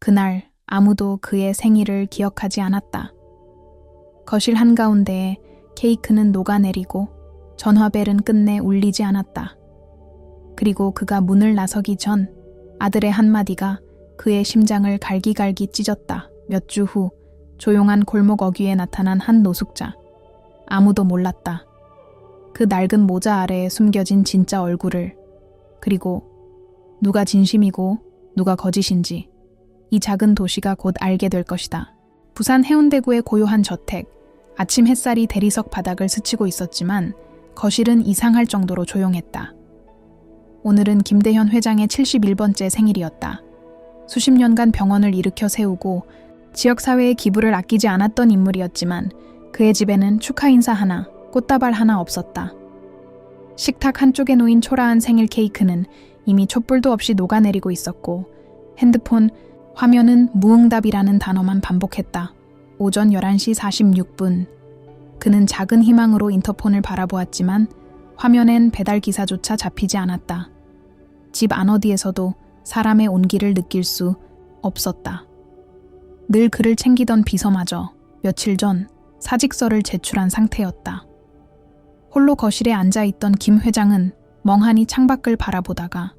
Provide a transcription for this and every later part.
그날 아무도 그의 생일을 기억하지 않았다. 거실 한가운데에 케이크는 녹아내리고 전화벨은 끝내 울리지 않았다. 그리고 그가 문을 나서기 전 아들의 한마디가 그의 심장을 갈기갈기 찢었다. 몇 주 후 조용한 골목 어귀에 나타난 한 노숙자. 아무도 몰랐다. 그 낡은 모자 아래에 숨겨진 진짜 얼굴을, 그리고 누가 진심이고 누가 거짓인지 이 작은 도시가 곧 알게 될 것이다. 부산 해운대구의 고요한 저택. 아침 햇살이 대리석 바닥을 스치고 있었지만 거실은 이상할 정도로 조용했다. 오늘은 김대현 회장의 71번째 생일이었다. 수십 년간 병원을 일으켜 세우고 지역사회의 기부를 아끼지 않았던 인물이었지만 그의 집에는 축하 인사 하나, 꽃다발 하나 없었다. 식탁 한쪽에 놓인 초라한 생일 케이크는 이미 촛불도 없이 녹아내리고 있었고 핸드폰 화면은 무응답이라는 단어만 반복했다. 오전 11시 46분. 그는 작은 희망으로 인터폰을 바라보았지만 화면엔 배달 기사조차 잡히지 않았다. 집 안 어디에서도 사람의 온기를 느낄 수 없었다. 늘 그를 챙기던 비서마저 며칠 전 사직서를 제출한 상태였다. 홀로 거실에 앉아있던 김 회장은 멍하니 창밖을 바라보다가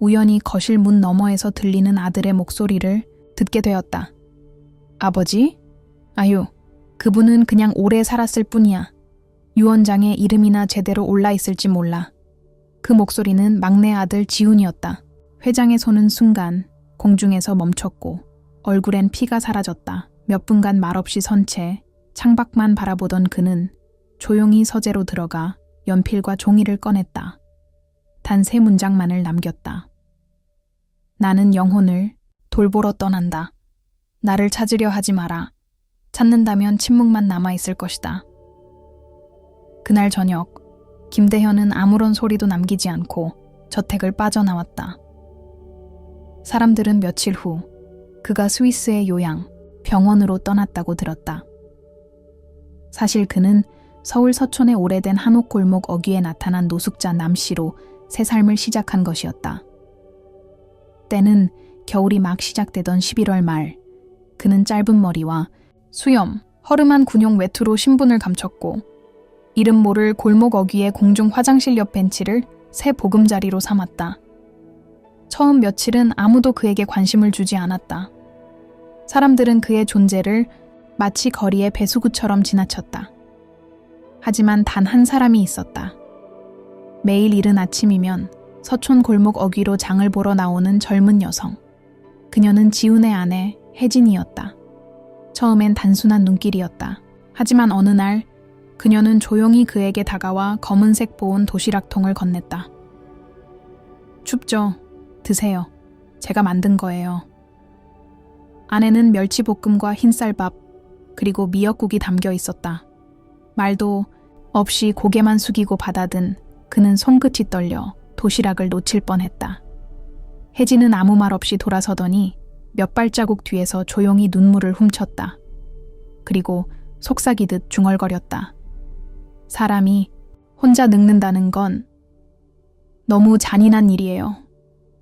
우연히 거실 문 너머에서 들리는 아들의 목소리를 듣게 되었다. 아버지? 아유, 그분은 그냥 오래 살았을 뿐이야. 유언장에 이름이나 제대로 올라있을지 몰라. 그 목소리는 막내 아들 지훈이었다. 회장의 손은 순간 공중에서 멈췄고 얼굴엔 피가 사라졌다. 몇 분간 말없이 선 채 창밖만 바라보던 그는 조용히 서재로 들어가 연필과 종이를 꺼냈다. 단 3문장만을 남겼다. 나는 영혼을 돌보러 떠난다. 나를 찾으려 하지 마라. 찾는다면 침묵만 남아있을 것이다. 그날 저녁, 김대현은 아무런 소리도 남기지 않고 저택을 빠져나왔다. 사람들은 며칠 후 그가 스위스의 요양, 병원으로 떠났다고 들었다. 사실 그는 서울 서촌의 오래된 한옥 골목 어귀에 나타난 노숙자 남씨로 새 삶을 시작한 것이었다. 때는 겨울이 막 시작되던 11월 말, 그는 짧은 머리와 수염, 허름한 군용 외투로 신분을 감췄고 이름 모를 골목 어귀의 공중 화장실 옆 벤치를 새 보금자리로 삼았다. 처음 며칠은 아무도 그에게 관심을 주지 않았다. 사람들은 그의 존재를 마치 거리의 배수구처럼 지나쳤다. 하지만 단 한 사람이 있었다. 매일 이른 아침이면 서촌 골목 어귀로 장을 보러 나오는 젊은 여성. 그녀는 지훈의 아내 혜진이었다. 처음엔 단순한 눈길이었다. 하지만 어느 날 그녀는 조용히 그에게 다가와 검은색 보온 도시락통을 건넸다. 춥죠? 드세요. 제가 만든 거예요. 안에는 멸치볶음과 흰쌀밥, 그리고 미역국이 담겨 있었다. 말도 없이 고개만 숙이고 받아든 그는 손끝이 떨려 도시락을 놓칠 뻔했다. 혜진은 아무 말 없이 돌아서더니 몇 발자국 뒤에서 조용히 눈물을 훔쳤다. 그리고 속삭이듯 중얼거렸다. 사람이 혼자 늙는다는 건 너무 잔인한 일이에요.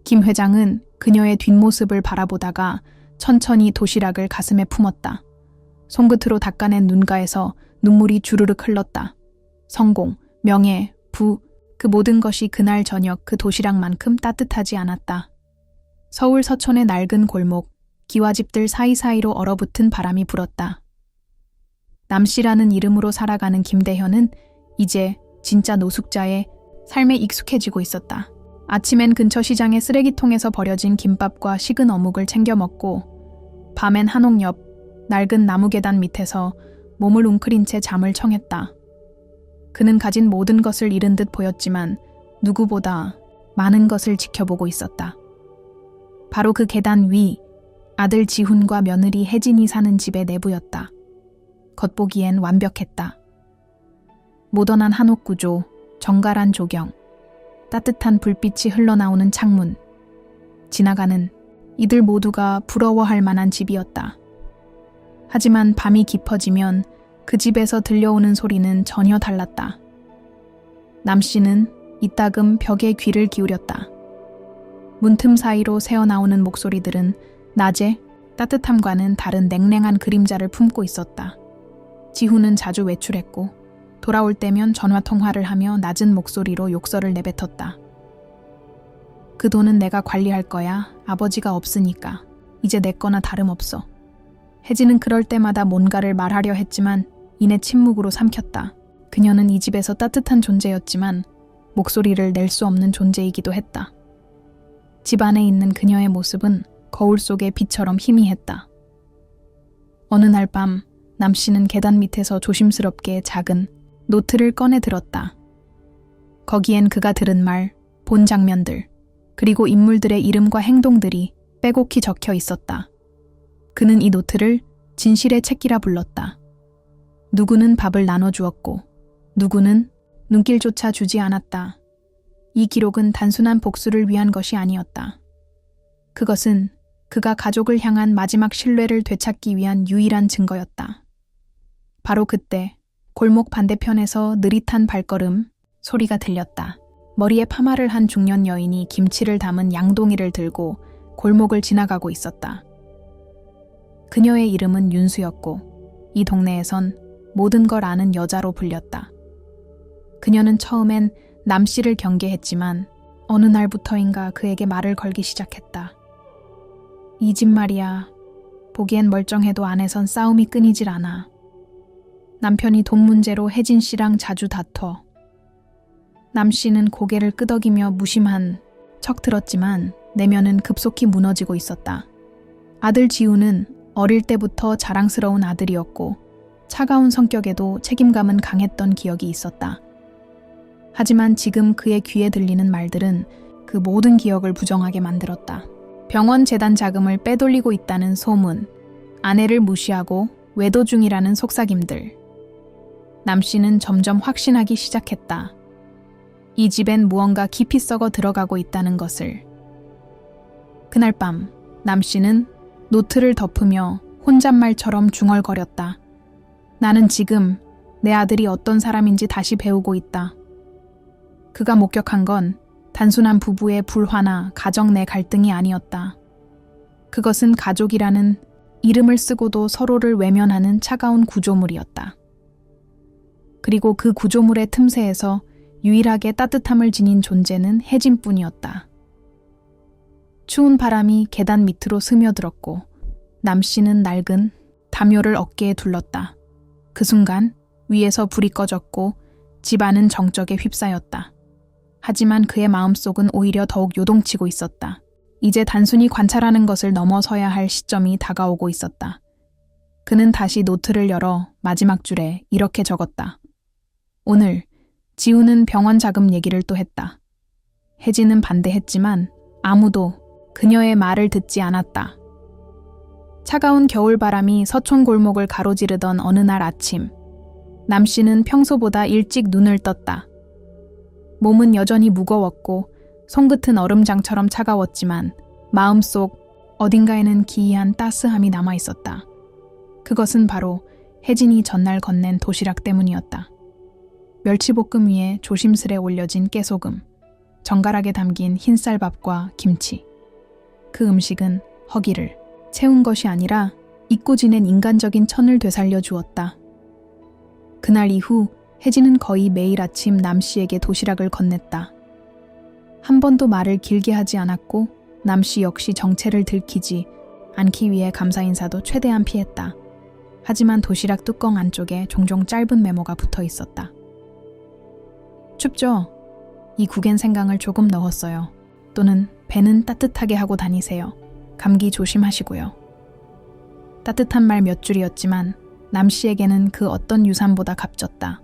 김 회장은 그녀의 뒷모습을 바라보다가 천천히 도시락을 가슴에 품었다. 손끝으로 닦아낸 눈가에서 눈물이 주르륵 흘렀다. 성공, 명예, 부, 그 모든 것이 그날 저녁 그 도시락만큼 따뜻하지 않았다. 서울 서촌의 낡은 골목, 기와집들 사이사이로 얼어붙은 바람이 불었다. 남씨라는 이름으로 살아가는 김대현은 이제 진짜 노숙자의 삶에 익숙해지고 있었다. 아침엔 근처 시장의 쓰레기통에서 버려진 김밥과 식은 어묵을 챙겨 먹고 밤엔 한옥 옆 낡은 나무 계단 밑에서 몸을 웅크린 채 잠을 청했다. 그는 가진 모든 것을 잃은 듯 보였지만 누구보다 많은 것을 지켜보고 있었다. 바로 그 계단 위, 아들 지훈과 며느리 혜진이 사는 집의 내부였다. 겉보기엔 완벽했다. 모던한 한옥 구조, 정갈한 조경, 따뜻한 불빛이 흘러나오는 창문. 지나가는 이들 모두가 부러워할 만한 집이었다. 하지만 밤이 깊어지면 그 집에서 들려오는 소리는 전혀 달랐다. 남씨는 이따금 벽에 귀를 기울였다. 문틈 사이로 새어나오는 목소리들은 낮에 따뜻함과는 다른 냉랭한 그림자를 품고 있었다. 지후는 자주 외출했고 돌아올 때면 전화통화를 하며 낮은 목소리로 욕설을 내뱉었다. 그 돈은 내가 관리할 거야. 아버지가 없으니까. 이제 내 거나 다름없어. 혜진은 그럴 때마다 뭔가를 말하려 했지만 이내 침묵으로 삼켰다. 그녀는 이 집에서 따뜻한 존재였지만 목소리를 낼 수 없는 존재이기도 했다. 집 안에 있는 그녀의 모습은 거울 속의 빛처럼 희미했다. 어느 날 밤 남씨는 계단 밑에서 조심스럽게 작은 노트를 꺼내 들었다. 거기엔 그가 들은 말, 본 장면들, 그리고 인물들의 이름과 행동들이 빼곡히 적혀 있었다. 그는 이 노트를 진실의 책기라 불렀다. 누구는 밥을 나눠주었고 누구는 눈길조차 주지 않았다. 이 기록은 단순한 복수를 위한 것이 아니었다. 그것은 그가 가족을 향한 마지막 신뢰를 되찾기 위한 유일한 증거였다. 바로 그때 골목 반대편에서 느릿한 발걸음 소리가 들렸다. 머리에 파마를 한 중년 여인이 김치를 담은 양동이를 들고 골목을 지나가고 있었다. 그녀의 이름은 윤수였고 이 동네에선 모든 걸 아는 여자로 불렸다. 그녀는 처음엔 남씨를 경계했지만 어느 날부터인가 그에게 말을 걸기 시작했다. 이 집 말이야. 보기엔 멀쩡해도 안에선 싸움이 끊이질 않아. 남편이 돈 문제로 혜진 씨랑 자주 다퉈. 남씨는 고개를 끄덕이며 무심한 척 들었지만 내면은 급속히 무너지고 있었다. 아들 지우는 어릴 때부터 자랑스러운 아들이었고 차가운 성격에도 책임감은 강했던 기억이 있었다. 하지만 지금 그의 귀에 들리는 말들은 그 모든 기억을 부정하게 만들었다. 병원 재단 자금을 빼돌리고 있다는 소문, 아내를 무시하고 외도 중이라는 속삭임들. 남씨는 점점 확신하기 시작했다. 이 집엔 무언가 깊이 썩어 들어가고 있다는 것을. 그날 밤 남씨는 노트를 덮으며 혼잣말처럼 중얼거렸다. 나는 지금 내 아들이 어떤 사람인지 다시 배우고 있다. 그가 목격한 건 단순한 부부의 불화나 가정 내 갈등이 아니었다. 그것은 가족이라는 이름을 쓰고도 서로를 외면하는 차가운 구조물이었다. 그리고 그 구조물의 틈새에서 유일하게 따뜻함을 지닌 존재는 혜진뿐이었다. 추운 바람이 계단 밑으로 스며들었고 남씨는 낡은 담요를 어깨에 둘렀다. 그 순간 위에서 불이 꺼졌고 집 안은 정적에 휩싸였다. 하지만 그의 마음속은 오히려 더욱 요동치고 있었다. 이제 단순히 관찰하는 것을 넘어서야 할 시점이 다가오고 있었다. 그는 다시 노트를 열어 마지막 줄에 이렇게 적었다. 오늘 지우는 병원 자금 얘기를 또 했다. 혜진은 반대했지만 아무도 그녀의 말을 듣지 않았다. 차가운 겨울바람이 서촌 골목을 가로지르던 어느 날 아침, 남씨는 평소보다 일찍 눈을 떴다. 몸은 여전히 무거웠고 손끝은 얼음장처럼 차가웠지만 마음속 어딘가에는 기이한 따스함이 남아있었다. 그것은 바로 혜진이 전날 건넨 도시락 때문이었다. 멸치볶음 위에 조심스레 올려진 깨소금, 정갈하게 담긴 흰쌀밥과 김치. 그 음식은 허기를 채운 것이 아니라 잊고 지낸 인간적인 천을 되살려 주었다. 그날 이후 혜진은 거의 매일 아침 남씨에게 도시락을 건넸다. 한 번도 말을 길게 하지 않았고 남씨 역시 정체를 들키지 않기 위해 감사 인사도 최대한 피했다. 하지만 도시락 뚜껑 안쪽에 종종 짧은 메모가 붙어 있었다. 춥죠? 이 국엔 생강을 조금 넣었어요. 또는 배는 따뜻하게 하고 다니세요. 감기 조심하시고요. 따뜻한 말 몇 줄이었지만 남씨에게는 그 어떤 유산보다 값졌다.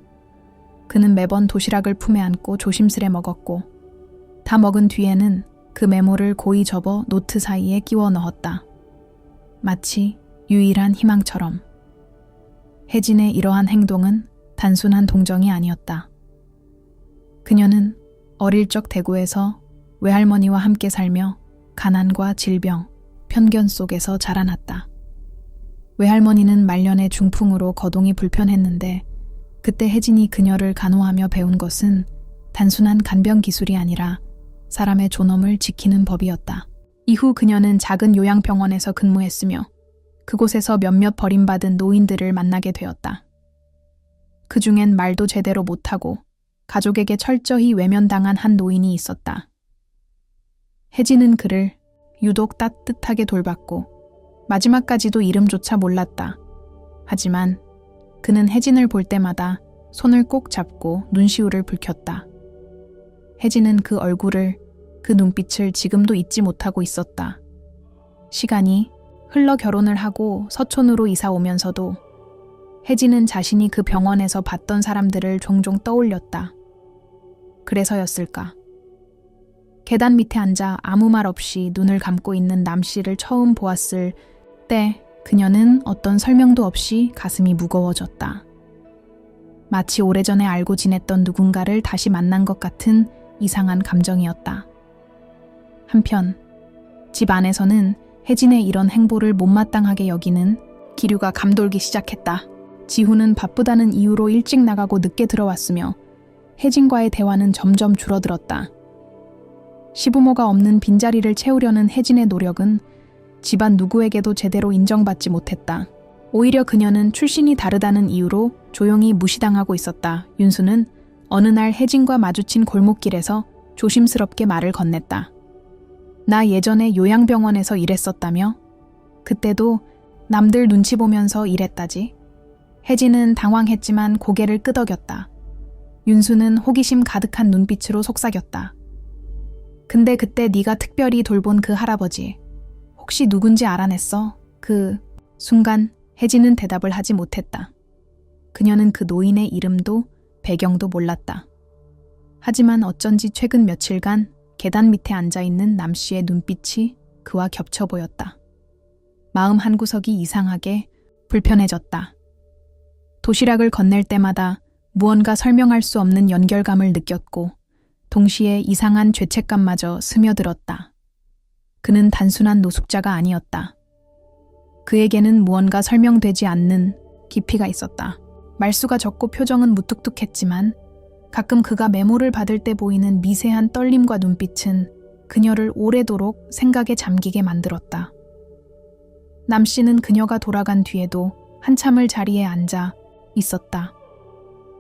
그는 매번 도시락을 품에 안고 조심스레 먹었고 다 먹은 뒤에는 그 메모를 고이 접어 노트 사이에 끼워 넣었다. 마치 유일한 희망처럼. 혜진의 이러한 행동은 단순한 동정이 아니었다. 그녀는 어릴 적 대구에서 외할머니와 함께 살며 가난과 질병, 편견 속에서 자라났다. 외할머니는 말년의 중풍으로 거동이 불편했는데 그때 혜진이 그녀를 간호하며 배운 것은 단순한 간병 기술이 아니라 사람의 존엄을 지키는 법이었다. 이후 그녀는 작은 요양병원에서 근무했으며 그곳에서 몇몇 버림받은 노인들을 만나게 되었다. 그 중엔 말도 제대로 못하고 가족에게 철저히 외면당한 한 노인이 있었다. 혜진은 그를 유독 따뜻하게 돌봤고 마지막까지도 이름조차 몰랐다. 하지만 그는 혜진을 볼 때마다 손을 꼭 잡고 눈시울을 붉혔다. 혜진은 그 얼굴을, 그 눈빛을 지금도 잊지 못하고 있었다. 시간이 흘러 결혼을 하고 서촌으로 이사 오면서도 혜진은 자신이 그 병원에서 봤던 사람들을 종종 떠올렸다. 그래서였을까? 계단 밑에 앉아 아무 말 없이 눈을 감고 있는 남 씨를 처음 보았을 때 그녀는 어떤 설명도 없이 가슴이 무거워졌다. 마치 오래전에 알고 지냈던 누군가를 다시 만난 것 같은 이상한 감정이었다. 한편 집 안에서는 혜진의 이런 행보를 못마땅하게 여기는 기류가 감돌기 시작했다. 지훈은 바쁘다는 이유로 일찍 나가고 늦게 들어왔으며 혜진과의 대화는 점점 줄어들었다. 시부모가 없는 빈자리를 채우려는 혜진의 노력은 집안 누구에게도 제대로 인정받지 못했다. 오히려 그녀는 출신이 다르다는 이유로 조용히 무시당하고 있었다. 윤수는 어느 날 혜진과 마주친 골목길에서 조심스럽게 말을 건넸다. 나 예전에 요양병원에서 일했었다며? 그때도 남들 눈치 보면서 일했다지? 혜진은 당황했지만 고개를 끄덕였다. 윤수는 호기심 가득한 눈빛으로 속삭였다. 근데 그때 네가 특별히 돌본 그 할아버지 혹시 누군지 알아냈어? 그 순간 혜진은 대답을 하지 못했다. 그녀는 그 노인의 이름도 배경도 몰랐다. 하지만 어쩐지 최근 며칠간 계단 밑에 앉아있는 남 씨의 눈빛이 그와 겹쳐 보였다. 마음 한구석이 이상하게 불편해졌다. 도시락을 건넬 때마다 무언가 설명할 수 없는 연결감을 느꼈고 동시에 이상한 죄책감마저 스며들었다. 그는 단순한 노숙자가 아니었다. 그에게는 무언가 설명되지 않는 깊이가 있었다. 말수가 적고 표정은 무뚝뚝했지만 가끔 그가 메모를 받을 때 보이는 미세한 떨림과 눈빛은 그녀를 오래도록 생각에 잠기게 만들었다. 남 씨는 그녀가 돌아간 뒤에도 한참을 자리에 앉아 있었다.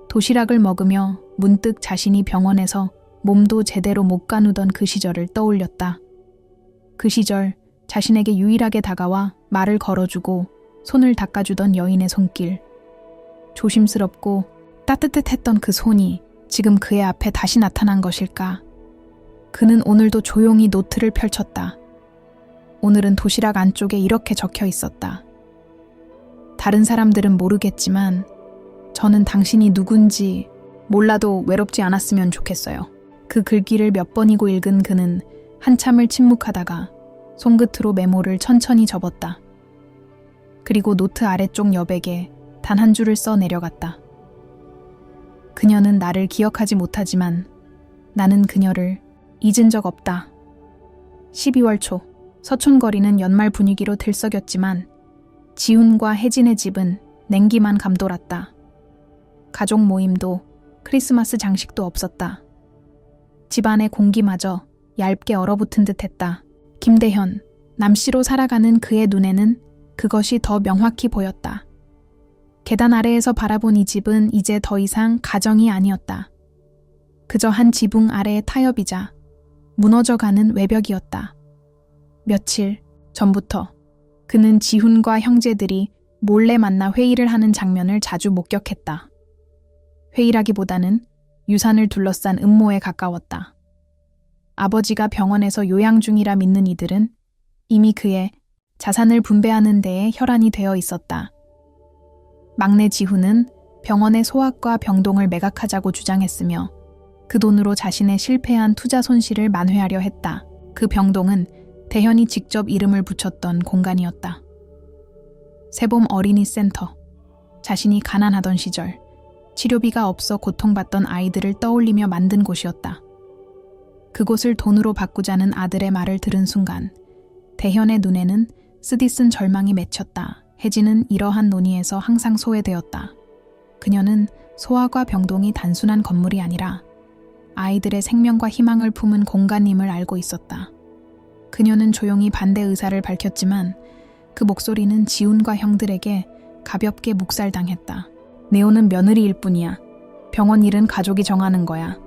도시락을 먹으며 문득 자신이 병원에서 몸도 제대로 못 가누던 그 시절을 떠올렸다. 그 시절 자신에게 유일하게 다가와 말을 걸어주고 손을 닦아주던 여인의 손길. 조심스럽고 따뜻했던 그 손이 지금 그의 앞에 다시 나타난 것일까? 그는 오늘도 조용히 노트를 펼쳤다. 오늘은 도시락 안쪽에 이렇게 적혀 있었다. 다른 사람들은 모르겠지만 저는 당신이 누군지 몰라도 외롭지 않았으면 좋겠어요. 그 글귀를 몇 번이고 읽은 그는 한참을 침묵하다가 손끝으로 메모를 천천히 접었다. 그리고 노트 아래쪽 여백에 단 한 줄을 써 내려갔다. 그녀는 나를 기억하지 못하지만 나는 그녀를 잊은 적 없다. 12월 초 서촌거리는 연말 분위기로 들썩였지만 지훈과 혜진의 집은 냉기만 감돌았다. 가족 모임도 크리스마스 장식도 없었다. 집안의 공기마저 얇게 얼어붙은 듯했다. 김대현, 남씨로 살아가는 그의 눈에는 그것이 더 명확히 보였다. 계단 아래에서 바라본 이 집은 이제 더 이상 가정이 아니었다. 그저 한 지붕 아래의 타협이자 무너져가는 외벽이었다. 며칠 전부터 그는 지훈과 형제들이 몰래 만나 회의를 하는 장면을 자주 목격했다. 회의라기보다는 유산을 둘러싼 음모에 가까웠다. 아버지가 병원에서 요양 중이라 믿는 이들은 이미 그의 자산을 분배하는 데에 혈안이 되어 있었다. 막내 지훈은 병원의 소학과 병동을 매각하자고 주장했으며 그 돈으로 자신의 실패한 투자 손실을 만회하려 했다. 그 병동은 대현이 직접 이름을 붙였던 공간이었다. 세봄 어린이 센터. 자신이 가난하던 시절 치료비가 없어 고통받던 아이들을 떠올리며 만든 곳이었다. 그곳을 돈으로 바꾸자는 아들의 말을 들은 순간 대현의 눈에는 쓰디쓴 절망이 맺혔다. 혜진은 이러한 논의에서 항상 소외되었다. 그녀는 소아과 병동이 단순한 건물이 아니라 아이들의 생명과 희망을 품은 공간임을 알고 있었다. 그녀는 조용히 반대 의사를 밝혔지만 그 목소리는 지훈과 형들에게 가볍게 묵살당했다. 네오는 며느리일 뿐이야. 병원 일은 가족이 정하는 거야.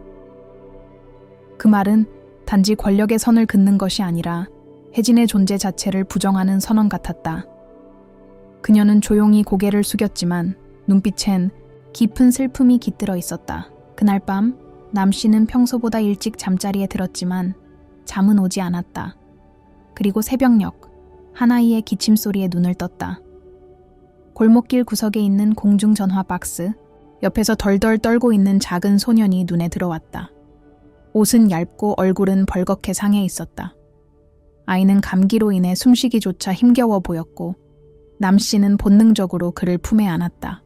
그 말은 단지 권력의 선을 긋는 것이 아니라 혜진의 존재 자체를 부정하는 선언 같았다. 그녀는 조용히 고개를 숙였지만 눈빛엔 깊은 슬픔이 깃들어 있었다. 그날 밤 남 씨는 평소보다 일찍 잠자리에 들었지만 잠은 오지 않았다. 그리고 새벽녘 한아이의 기침 소리에 눈을 떴다. 골목길 구석에 있는 공중전화 박스, 옆에서 덜덜 떨고 있는 작은 소년이 눈에 들어왔다. 옷은 얇고 얼굴은 벌겋게 상해 있었다. 아이는 감기로 인해 숨쉬기조차 힘겨워 보였고 남 씨는 본능적으로 그를 품에 안았다.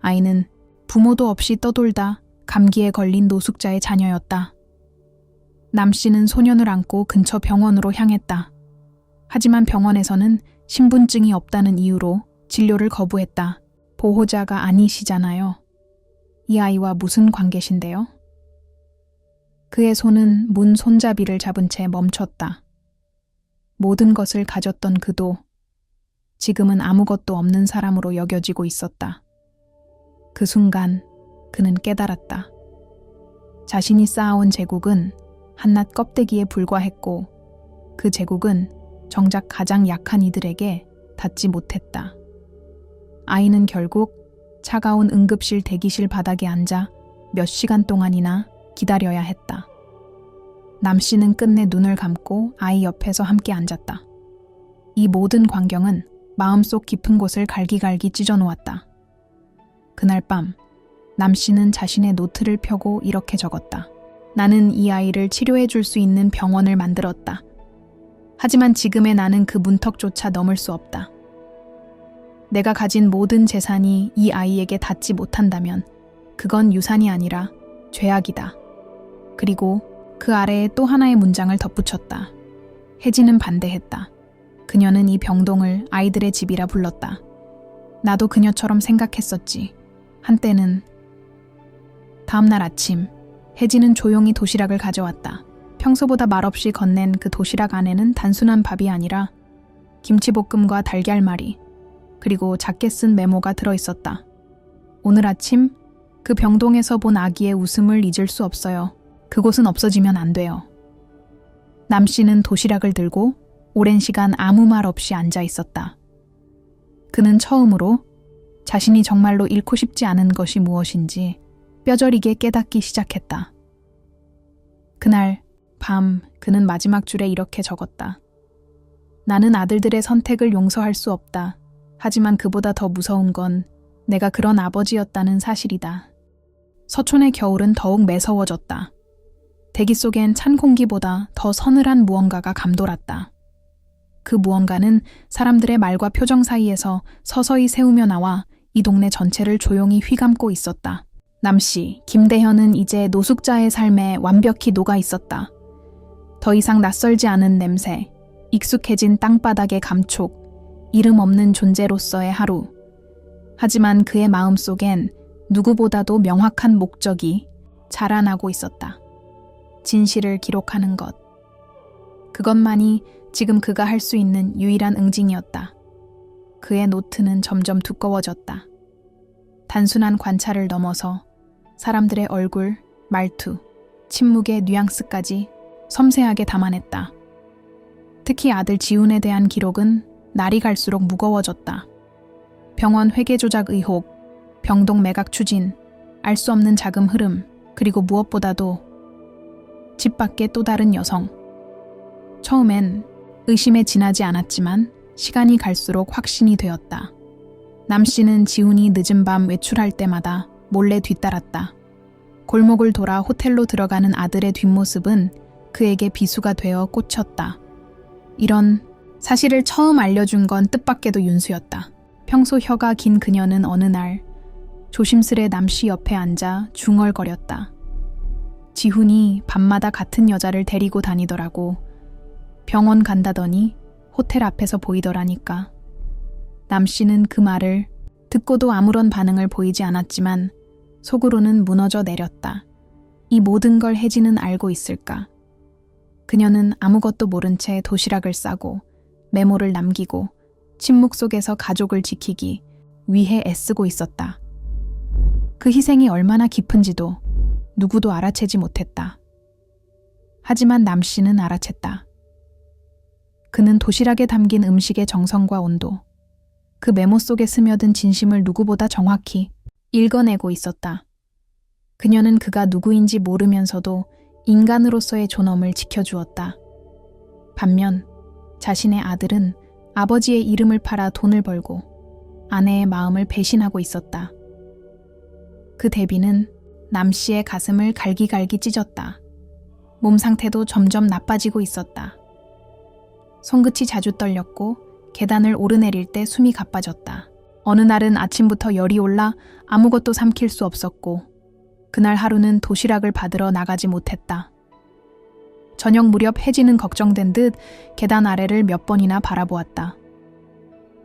아이는 부모도 없이 떠돌다 감기에 걸린 노숙자의 자녀였다. 남 씨는 소년을 안고 근처 병원으로 향했다. 하지만 병원에서는 신분증이 없다는 이유로 진료를 거부했다. 보호자가 아니시잖아요. 이 아이와 무슨 관계신데요? 그의 손은 문 손잡이를 잡은 채 멈췄다. 모든 것을 가졌던 그도 지금은 아무것도 없는 사람으로 여겨지고 있었다. 그 순간 그는 깨달았다. 자신이 쌓아온 제국은 한낱 껍데기에 불과했고 그 제국은 정작 가장 약한 이들에게 닿지 못했다. 아이는 결국 차가운 응급실 대기실 바닥에 앉아 몇 시간 동안이나 기다려야 했다. 남 씨는 끝내 눈을 감고 아이 옆에서 함께 앉았다. 이 모든 광경은 마음속 깊은 곳을 갈기갈기 찢어놓았다. 그날 밤 남 씨는 자신의 노트를 펴고 이렇게 적었다. 나는 이 아이를 치료해 줄 수 있는 병원을 만들었다. 하지만 지금의 나는 그 문턱조차 넘을 수 없다. 내가 가진 모든 재산이 이 아이에게 닿지 못한다면 그건 유산이 아니라 죄악이다. 그리고 그 아래에 또 하나의 문장을 덧붙였다. 혜진은 반대했다. 그녀는 이 병동을 아이들의 집이라 불렀다. 나도 그녀처럼 생각했었지. 한때는. 다음날 아침, 혜진은 조용히 도시락을 가져왔다. 평소보다 말없이 건넨 그 도시락 안에는 단순한 밥이 아니라 김치볶음과 달걀말이, 그리고 작게 쓴 메모가 들어있었다. 오늘 아침 그 병동에서 본 아기의 웃음을 잊을 수 없어요. 그곳은 없어지면 안 돼요. 남 씨는 도시락을 들고 오랜 시간 아무 말 없이 앉아 있었다. 그는 처음으로 자신이 정말로 잃고 싶지 않은 것이 무엇인지 뼈저리게 깨닫기 시작했다. 그날 밤 그는 마지막 줄에 이렇게 적었다. 나는 아들들의 선택을 용서할 수 없다. 하지만 그보다 더 무서운 건 내가 그런 아버지였다는 사실이다. 서촌의 겨울은 더욱 매서워졌다. 대기 속엔 찬 공기보다 더 서늘한 무언가가 감돌았다. 그 무언가는 사람들의 말과 표정 사이에서 서서히 새우며 나와 이 동네 전체를 조용히 휘감고 있었다. 남씨, 김대현은 이제 노숙자의 삶에 완벽히 녹아 있었다. 더 이상 낯설지 않은 냄새, 익숙해진 땅바닥의 감촉, 이름 없는 존재로서의 하루. 하지만 그의 마음속엔 누구보다도 명확한 목적이 자라나고 있었다. 진실을 기록하는 것. 그것만이 지금 그가 할 수 있는 유일한 응징이었다. 그의 노트는 점점 두꺼워졌다. 단순한 관찰을 넘어서 사람들의 얼굴, 말투, 침묵의 뉘앙스까지 섬세하게 담아냈다. 특히 아들 지훈에 대한 기록은 날이 갈수록 무거워졌다. 병원 회계 조작 의혹, 병동 매각 추진, 알 수 없는 자금 흐름, 그리고 무엇보다도 집 밖의 또 다른 여성. 처음엔 의심에 지나지 않았지만 시간이 갈수록 확신이 되었다. 남 씨는 지훈이 늦은 밤 외출할 때마다 몰래 뒤따랐다. 골목을 돌아 호텔로 들어가는 아들의 뒷모습은 그에게 비수가 되어 꽂혔다. 이런 사실을 처음 알려준 건 뜻밖에도 윤수였다. 평소 혀가 긴 그녀는 어느 날 조심스레 남 씨 옆에 앉아 중얼거렸다. 지훈이 밤마다 같은 여자를 데리고 다니더라고. 병원 간다더니 호텔 앞에서 보이더라니까. 남 씨는 그 말을 듣고도 아무런 반응을 보이지 않았지만 속으로는 무너져 내렸다. 이 모든 걸 혜진은 알고 있을까? 그녀는 아무것도 모른 채 도시락을 싸고 메모를 남기고 침묵 속에서 가족을 지키기 위해 애쓰고 있었다. 그 희생이 얼마나 깊은지도 누구도 알아채지 못했다. 하지만 남 씨는 알아챘다. 그는 도시락에 담긴 음식의 정성과 온도, 그 메모 속에 스며든 진심을 누구보다 정확히 읽어내고 있었다. 그녀는 그가 누구인지 모르면서도 인간으로서의 존엄을 지켜주었다. 반면 자신의 아들은 아버지의 이름을 팔아 돈을 벌고 아내의 마음을 배신하고 있었다. 그 대비는 남 씨의 가슴을 갈기갈기 찢었다. 몸 상태도 점점 나빠지고 있었다. 손끝이 자주 떨렸고 계단을 오르내릴 때 숨이 가빠졌다. 어느 날은 아침부터 열이 올라 아무것도 삼킬 수 없었고 그날 하루는 도시락을 받으러 나가지 못했다. 저녁 무렵 혜진은 걱정된 듯 계단 아래를 몇 번이나 바라보았다.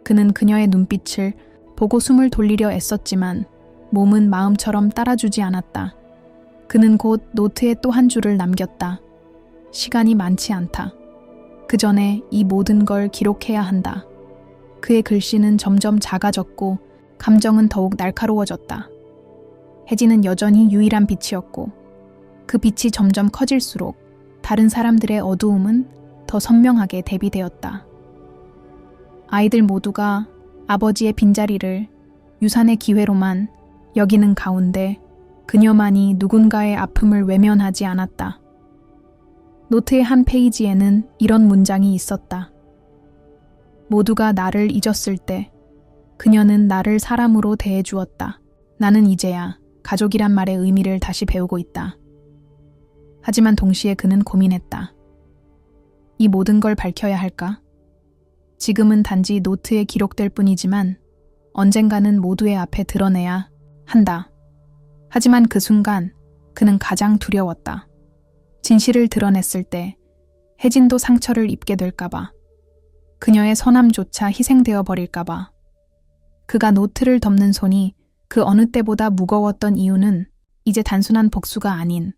그는 그녀의 눈빛을 보고 숨을 돌리려 애썼지만 몸은 마음처럼 따라주지 않았다. 그는 곧 노트에 또 한 줄을 남겼다. 시간이 많지 않다. 그 전에 이 모든 걸 기록해야 한다. 그의 글씨는 점점 작아졌고 감정은 더욱 날카로워졌다. 혜진은 여전히 유일한 빛이었고 그 빛이 점점 커질수록 다른 사람들의 어두움은 더 선명하게 대비되었다. 아이들 모두가 아버지의 빈자리를 유산의 기회로만 여기는 가운데 그녀만이 누군가의 아픔을 외면하지 않았다. 노트의 한 페이지에는 이런 문장이 있었다. 모두가 나를 잊었을 때 그녀는 나를 사람으로 대해주었다. 나는 이제야 가족이란 말의 의미를 다시 배우고 있다. 하지만 동시에 그는 고민했다. 이 모든 걸 밝혀야 할까? 지금은 단지 노트에 기록될 뿐이지만 언젠가는 모두의 앞에 드러내야 한다. 하지만 그 순간 그는 가장 두려웠다. 진실을 드러냈을 때 혜진도 상처를 입게 될까봐. 그녀의 선함조차 희생되어 버릴까봐. 그가 노트를 덮는 손이 그 어느 때보다 무거웠던 이유는 이제 단순한 복수가 아닌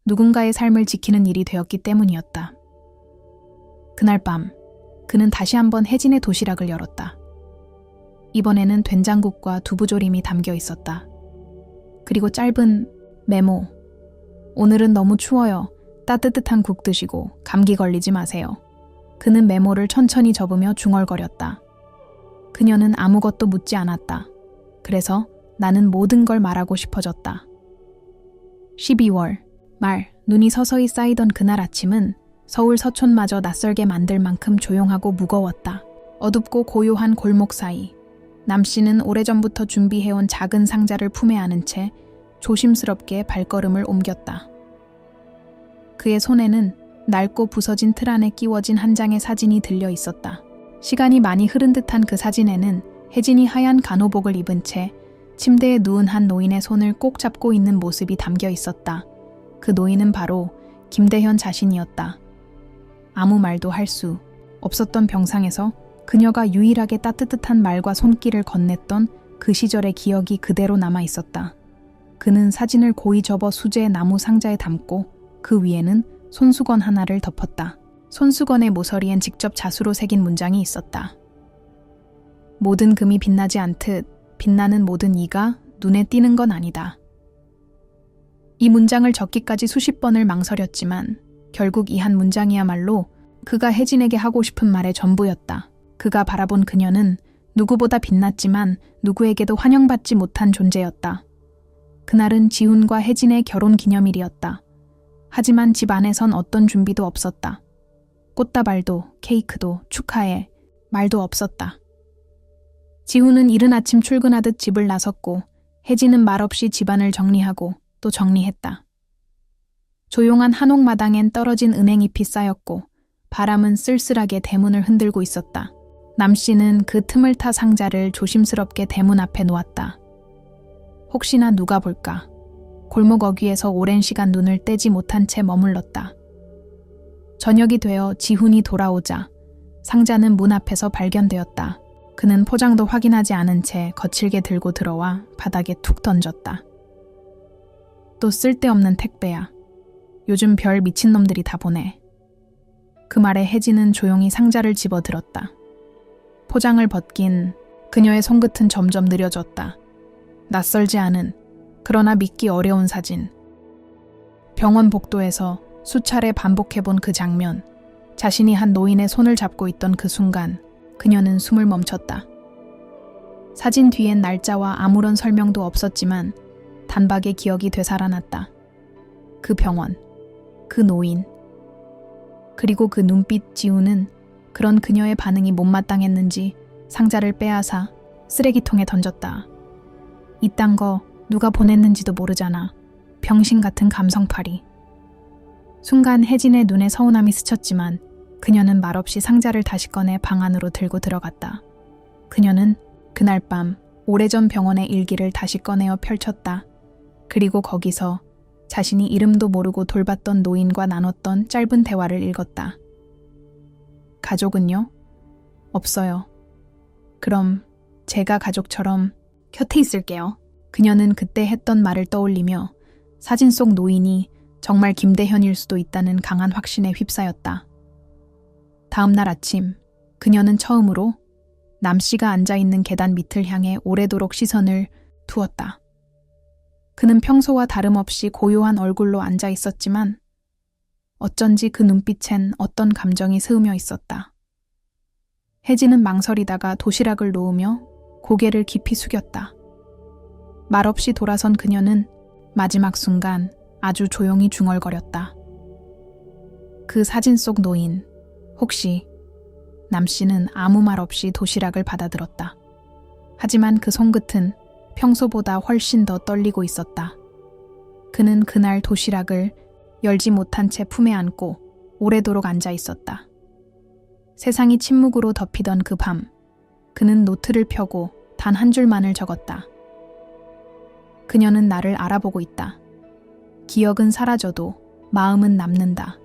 누군가의 삶을 지키는 일이 되었기 때문이었다. 그날 밤 그는 다시 한번 혜진의 도시락을 열었다. 이번에는 된장국과 두부조림이 담겨 있었다. 그리고 짧은 메모. 오늘은 너무 추워요. 따뜻한 국 드시고 감기 걸리지 마세요. 그는 메모를 천천히 접으며 중얼거렸다. 그녀는 아무것도 묻지 않았다. 그래서 나는 모든 걸 말하고 싶어졌다. 12월 말, 눈이 서서히 쌓이던 그날 아침은 서울 서촌마저 낯설게 만들 만큼 조용하고 무거웠다. 어둡고 고요한 골목 사이, 남 씨는 오래전부터 준비해온 작은 상자를 품에 안은 채 조심스럽게 발걸음을 옮겼다. 그의 손에는 낡고 부서진 틀 안에 끼워진 한 장의 사진이 들려 있었다. 시간이 많이 흐른 듯한 그 사진에는 혜진이 하얀 간호복을 입은 채 침대에 누운 한 노인의 손을 꼭 잡고 있는 모습이 담겨 있었다. 그 노인은 바로 김대현 자신이었다. 아무 말도 할 수 없었던 병상에서 그녀가 유일하게 따뜻한 말과 손길을 건넸던 그 시절의 기억이 그대로 남아 있었다. 그는 사진을 고이 접어 수제의 나무 상자에 담고 그 위에는 손수건 하나를 덮었다. 손수건의 모서리엔 직접 자수로 새긴 문장이 있었다. 모든 금이 빛나지 않듯 빛나는 모든 이가 눈에 띄는 건 아니다. 이 문장을 적기까지 수십 번을 망설였지만 결국 이 한 문장이야말로 그가 혜진에게 하고 싶은 말의 전부였다. 그가 바라본 그녀는 누구보다 빛났지만 누구에게도 환영받지 못한 존재였다. 그날은 지훈과 혜진의 결혼 기념일이었다. 하지만 집 안에선 어떤 준비도 없었다. 꽃다발도 케이크도 축하해 말도 없었다. 지훈은 이른 아침 출근하듯 집을 나섰고 혜진은 말없이 집안을 정리하고 또 정리했다. 조용한 한옥마당엔 떨어진 은행잎이 쌓였고 바람은 쓸쓸하게 대문을 흔들고 있었다. 남 씨는 그 틈을 타 상자를 조심스럽게 대문 앞에 놓았다. 혹시나 누가 볼까. 골목 어귀에서 오랜 시간 눈을 떼지 못한 채 머물렀다. 저녁이 되어 지훈이 돌아오자 상자는 문 앞에서 발견되었다. 그는 포장도 확인하지 않은 채 거칠게 들고 들어와 바닥에 툭 던졌다. 또 쓸데없는 택배야. 요즘 별 미친놈들이 다 보내. 그 말에 혜진은 조용히 상자를 집어들었다. 포장을 벗긴 그녀의 손끝은 점점 느려졌다. 낯설지 않은, 그러나 믿기 어려운 사진. 병원 복도에서 수차례 반복해본 그 장면. 자신이 한 노인의 손을 잡고 있던 그 순간 그녀는 숨을 멈췄다. 사진 뒤엔 날짜와 아무런 설명도 없었지만 단박에 기억이 되살아났다. 그 병원, 그 노인, 그리고 그 눈빛. 지우는 그런 그녀의 반응이 못마땅했는지 상자를 빼앗아 쓰레기통에 던졌다. 이딴 거 누가 보냈는지도 모르잖아. 병신 같은 감성팔이. 순간 혜진의 눈에 서운함이 스쳤지만 그녀는 말없이 상자를 다시 꺼내 방 안으로 들고 들어갔다. 그녀는 그날 밤 오래전 병원의 일기를 다시 꺼내어 펼쳤다. 그리고 거기서 자신이 이름도 모르고 돌봤던 노인과 나눴던 짧은 대화를 읽었다. 가족은요? 없어요. 그럼 제가 가족처럼 곁에 있을게요. 그녀는 그때 했던 말을 떠올리며 사진 속 노인이 정말 김대현일 수도 있다는 강한 확신에 휩싸였다. 다음 날 아침, 그녀는 처음으로 남 씨가 앉아있는 계단 밑을 향해 오래도록 시선을 두었다. 그는 평소와 다름없이 고요한 얼굴로 앉아 있었지만 어쩐지 그 눈빛엔 어떤 감정이 스으며 있었다. 혜진은 망설이다가 도시락을 놓으며 고개를 깊이 숙였다. 말없이 돌아선 그녀는 마지막 순간 아주 조용히 중얼거렸다. 그 사진 속 노인, 혹시 남 씨는 아무 말 없이 도시락을 받아들었다. 하지만 그 손끝은 평소보다 훨씬 더 떨리고 있었다. 그는 그날 도시락을 열지 못한 채 품에 안고 오래도록 앉아 있었다. 세상이 침묵으로 덮이던 그 밤, 그는 노트를 펴고 단 한 줄만을 적었다. 그녀는 나를 알아보고 있다. 기억은 사라져도 마음은 남는다.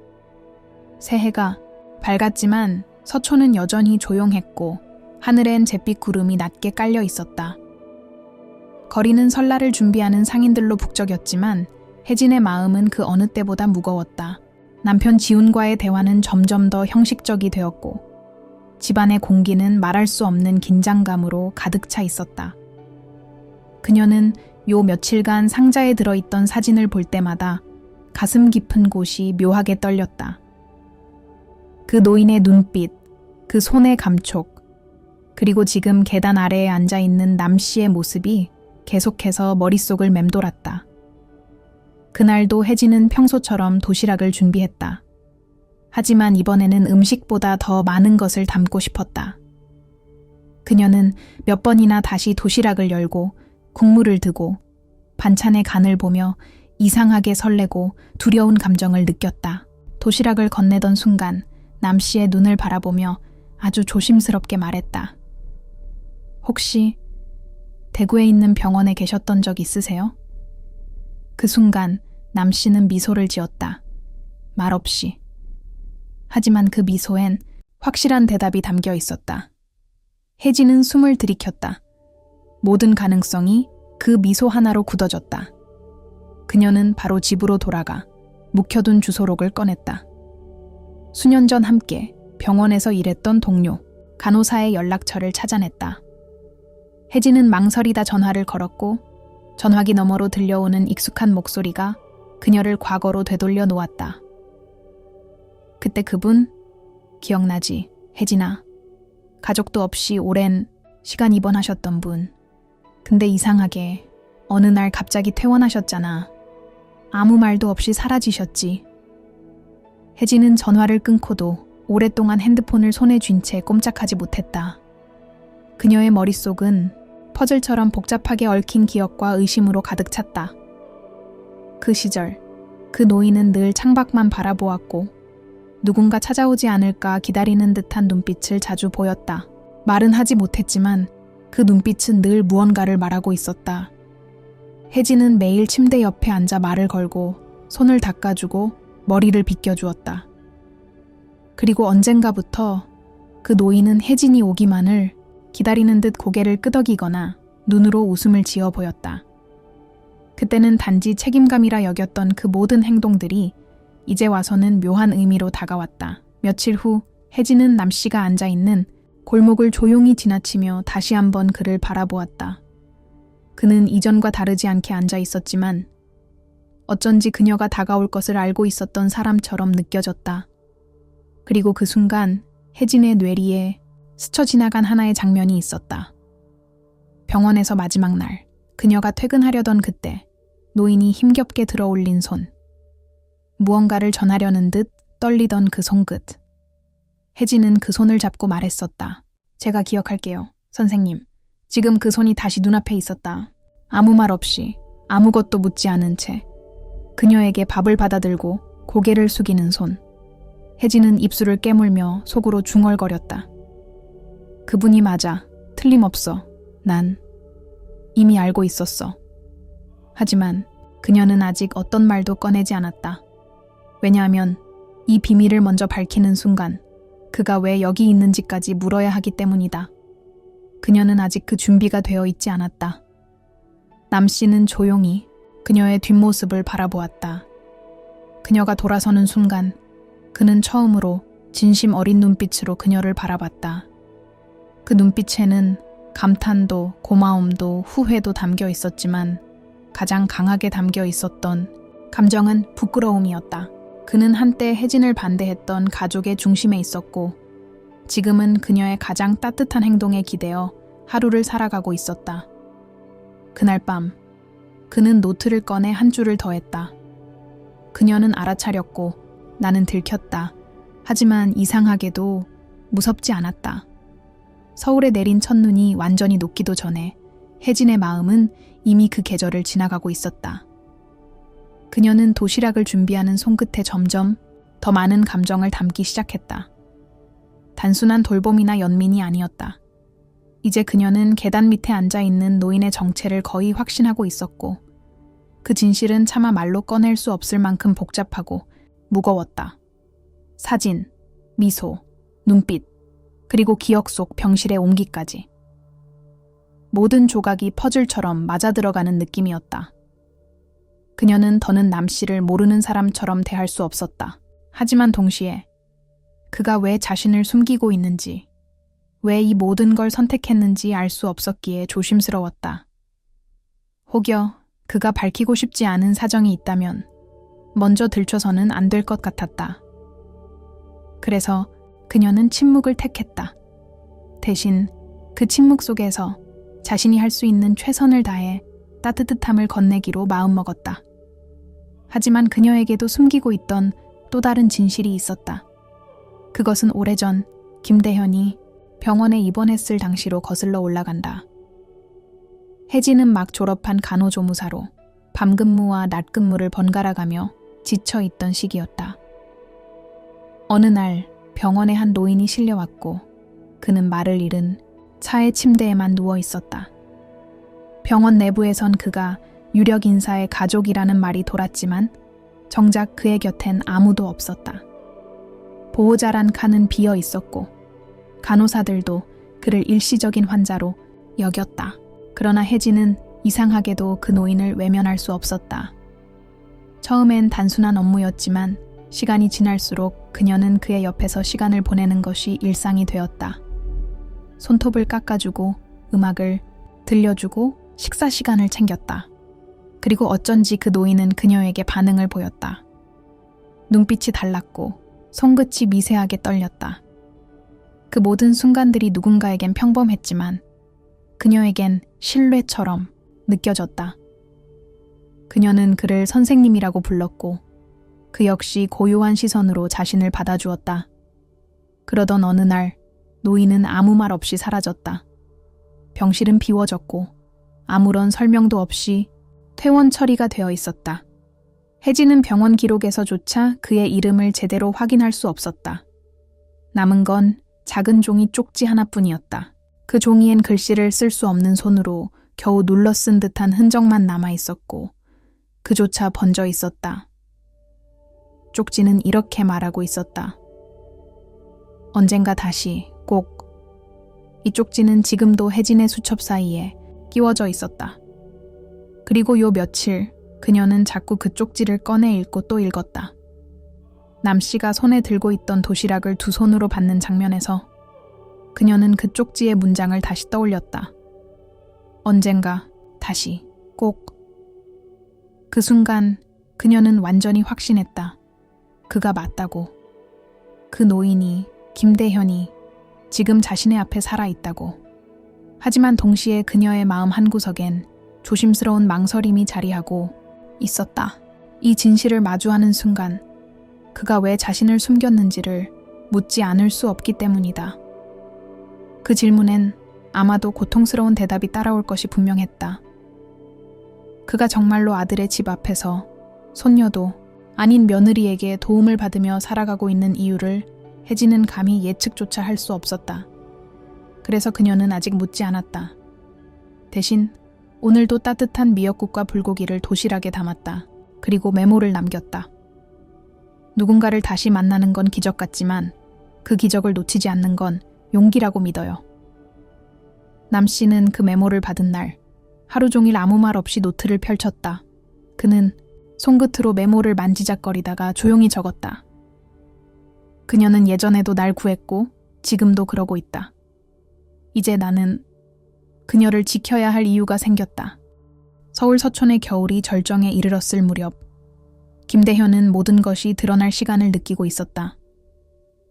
새해가 밝았지만 서초는 여전히 조용했고 하늘엔 잿빛 구름이 낮게 깔려 있었다. 거리는 설날을 준비하는 상인들로 북적였지만 혜진의 마음은 그 어느 때보다 무거웠다. 남편 지훈과의 대화는 점점 더 형식적이 되었고 집안의 공기는 말할 수 없는 긴장감으로 가득 차 있었다. 그녀는 요 며칠간 상자에 들어있던 사진을 볼 때마다 가슴 깊은 곳이 묘하게 떨렸다. 그 노인의 눈빛, 그 손의 감촉, 그리고 지금 계단 아래에 앉아있는 남 씨의 모습이 계속해서 머릿속을 맴돌았다. 그날도 혜진은 평소처럼 도시락을 준비했다. 하지만 이번에는 음식보다 더 많은 것을 담고 싶었다. 그녀는 몇 번이나 다시 도시락을 열고 국물을 드고 반찬의 간을 보며 이상하게 설레고 두려운 감정을 느꼈다. 도시락을 건네던 순간 남 씨의 눈을 바라보며 아주 조심스럽게 말했다. 혹시 대구에 있는 병원에 계셨던 적 있으세요? 그 순간 남 씨는 미소를 지었다. 말없이. 하지만 그 미소엔 확실한 대답이 담겨 있었다. 혜진은 숨을 들이켰다. 모든 가능성이 그 미소 하나로 굳어졌다. 그녀는 바로 집으로 돌아가 묵혀둔 주소록을 꺼냈다. 수년 전 함께 병원에서 일했던 동료, 간호사의 연락처를 찾아냈다. 혜진은 망설이다 전화를 걸었고 전화기 너머로 들려오는 익숙한 목소리가 그녀를 과거로 되돌려 놓았다. 그때 그분 기억나지, 혜진아. 가족도 없이 오랜 시간 입원하셨던 분. 근데 이상하게 어느 날 갑자기 퇴원하셨잖아. 아무 말도 없이 사라지셨지. 혜진은 전화를 끊고도 오랫동안 핸드폰을 손에 쥔 채 꼼짝하지 못했다. 그녀의 머릿속은 퍼즐처럼 복잡하게 얽힌 기억과 의심으로 가득 찼다. 그 시절, 그 노인은 늘 창밖만 바라보았고 누군가 찾아오지 않을까 기다리는 듯한 눈빛을 자주 보였다. 말은 하지 못했지만 그 눈빛은 늘 무언가를 말하고 있었다. 혜진은 매일 침대 옆에 앉아 말을 걸고 손을 닦아주고 머리를 빗겨주었다. 그리고 언젠가부터 그 노인은 혜진이 오기만을 기다리는 듯 고개를 끄덕이거나 눈으로 웃음을 지어 보였다. 그때는 단지 책임감이라 여겼던 그 모든 행동들이 이제 와서는 묘한 의미로 다가왔다. 며칠 후 혜진은 남 씨가 앉아있는 골목을 조용히 지나치며 다시 한번 그를 바라보았다. 그는 이전과 다르지 않게 앉아 있었지만 어쩐지 그녀가 다가올 것을 알고 있었던 사람처럼 느껴졌다. 그리고 그 순간 혜진의 뇌리에 스쳐 지나간 하나의 장면이 있었다. 병원에서 마지막 날, 그녀가 퇴근하려던 그때 노인이 힘겹게 들어올린 손. 무언가를 전하려는 듯 떨리던 그 손끝. 혜진은 그 손을 잡고 말했었다. 제가 기억할게요, 선생님. 지금 그 손이 다시 눈앞에 있었다. 아무 말 없이, 아무것도 묻지 않은 채 그녀에게 밥을 받아들고 고개를 숙이는 손. 혜진은 입술을 깨물며 속으로 중얼거렸다. 그분이 맞아. 틀림없어. 난 이미 알고 있었어. 하지만 그녀는 아직 어떤 말도 꺼내지 않았다. 왜냐하면 이 비밀을 먼저 밝히는 순간 그가 왜 여기 있는지까지 물어야 하기 때문이다. 그녀는 아직 그 준비가 되어 있지 않았다. 남 씨는 조용히 그녀의 뒷모습을 바라보았다. 그녀가 돌아서는 순간 그는 처음으로 진심 어린 눈빛으로 그녀를 바라봤다. 그 눈빛에는 감탄도 고마움도 후회도 담겨 있었지만 가장 강하게 담겨 있었던 감정은 부끄러움이었다. 그는 한때 혜진을 반대했던 가족의 중심에 있었고 지금은 그녀의 가장 따뜻한 행동에 기대어 하루를 살아가고 있었다. 그날 밤 그는 노트를 꺼내 한 줄을 더했다. 그녀는 알아차렸고 나는 들켰다. 하지만 이상하게도 무섭지 않았다. 서울에 내린 첫눈이 완전히 녹기도 전에 혜진의 마음은 이미 그 계절을 지나가고 있었다. 그녀는 도시락을 준비하는 손끝에 점점 더 많은 감정을 담기 시작했다. 단순한 돌봄이나 연민이 아니었다. 이제 그녀는 계단 밑에 앉아있는 노인의 정체를 거의 확신하고 있었고 그 진실은 차마 말로 꺼낼 수 없을 만큼 복잡하고 무거웠다. 사진, 미소, 눈빛, 그리고 기억 속 병실의 온기까지. 모든 조각이 퍼즐처럼 맞아들어가는 느낌이었다. 그녀는 더는 남 씨를 모르는 사람처럼 대할 수 없었다. 하지만 동시에 그가 왜 자신을 숨기고 있는지, 왜 이 모든 걸 선택했는지 알 수 없었기에 조심스러웠다. 혹여 그가 밝히고 싶지 않은 사정이 있다면 먼저 들춰서는 안 될 것 같았다. 그래서 그녀는 침묵을 택했다. 대신 그 침묵 속에서 자신이 할 수 있는 최선을 다해 따뜻함을 건네기로 마음먹었다. 하지만 그녀에게도 숨기고 있던 또 다른 진실이 있었다. 그것은 오래전 김대현이 병원에 입원했을 당시로 거슬러 올라간다. 혜진은 막 졸업한 간호조무사로 밤근무와 낮근무를 번갈아가며 지쳐있던 시기였다. 어느 날 병원에 한 노인이 실려왔고 그는 말을 잃은 차의 침대에만 누워 있었다. 병원 내부에선 그가 유력 인사의 가족이라는 말이 돌았지만 정작 그의 곁엔 아무도 없었다. 보호자란 칸은 비어 있었고 간호사들도 그를 일시적인 환자로 여겼다. 그러나 혜진은 이상하게도 그 노인을 외면할 수 없었다. 처음엔 단순한 업무였지만 시간이 지날수록 그녀는 그의 옆에서 시간을 보내는 것이 일상이 되었다. 손톱을 깎아주고 음악을 들려주고 식사 시간을 챙겼다. 그리고 어쩐지 그 노인은 그녀에게 반응을 보였다. 눈빛이 달랐고 손끝이 미세하게 떨렸다. 그 모든 순간들이 누군가에겐 평범했지만 그녀에겐 신뢰처럼 느껴졌다. 그녀는 그를 선생님이라고 불렀고 그 역시 고요한 시선으로 자신을 받아주었다. 그러던 어느 날 노인은 아무 말 없이 사라졌다. 병실은 비워졌고 아무런 설명도 없이 퇴원 처리가 되어 있었다. 혜진은 병원 기록에서조차 그의 이름을 제대로 확인할 수 없었다. 남은 건 작은 종이 쪽지 하나뿐이었다. 그 종이엔 글씨를 쓸 수 없는 손으로 겨우 눌러 쓴 듯한 흔적만 남아 있었고 그조차 번져 있었다. 쪽지는 이렇게 말하고 있었다. 언젠가 다시 꼭. 이 쪽지는 지금도 혜진의 수첩 사이에 끼워져 있었다. 그리고 요 며칠 그녀는 자꾸 그 쪽지를 꺼내 읽고 또 읽었다. 남 씨가 손에 들고 있던 도시락을 두 손으로 받는 장면에서 그녀는 그 쪽지의 문장을 다시 떠올렸다. 언젠가, 다시, 꼭. 그 순간 그녀는 완전히 확신했다. 그가 맞다고. 그 노인이, 김대현이 지금 자신의 앞에 살아있다고. 하지만 동시에 그녀의 마음 한구석엔 조심스러운 망설임이 자리하고 있었다. 이 진실을 마주하는 순간 그가 왜 자신을 숨겼는지를 묻지 않을 수 없기 때문이다. 그 질문엔 아마도 고통스러운 대답이 따라올 것이 분명했다. 그가 정말로 아들의 집 앞에서 손녀도 아닌 며느리에게 도움을 받으며 살아가고 있는 이유를 혜진은 감히 예측조차 할 수 없었다. 그래서 그녀는 아직 묻지 않았다. 대신 오늘도 따뜻한 미역국과 불고기를 도시락에 담았다. 그리고 메모를 남겼다. 누군가를 다시 만나는 건 기적 같지만 그 기적을 놓치지 않는 건 용기라고 믿어요. 남 씨는 그 메모를 받은 날 하루 종일 아무 말 없이 노트를 펼쳤다. 그는 손끝으로 메모를 만지작거리다가 조용히 적었다. 그녀는 예전에도 날 구했고 지금도 그러고 있다. 이제 나는 그녀를 지켜야 할 이유가 생겼다. 서울 서촌의 겨울이 절정에 이르렀을 무렵 김대현은 모든 것이 드러날 시간을 느끼고 있었다.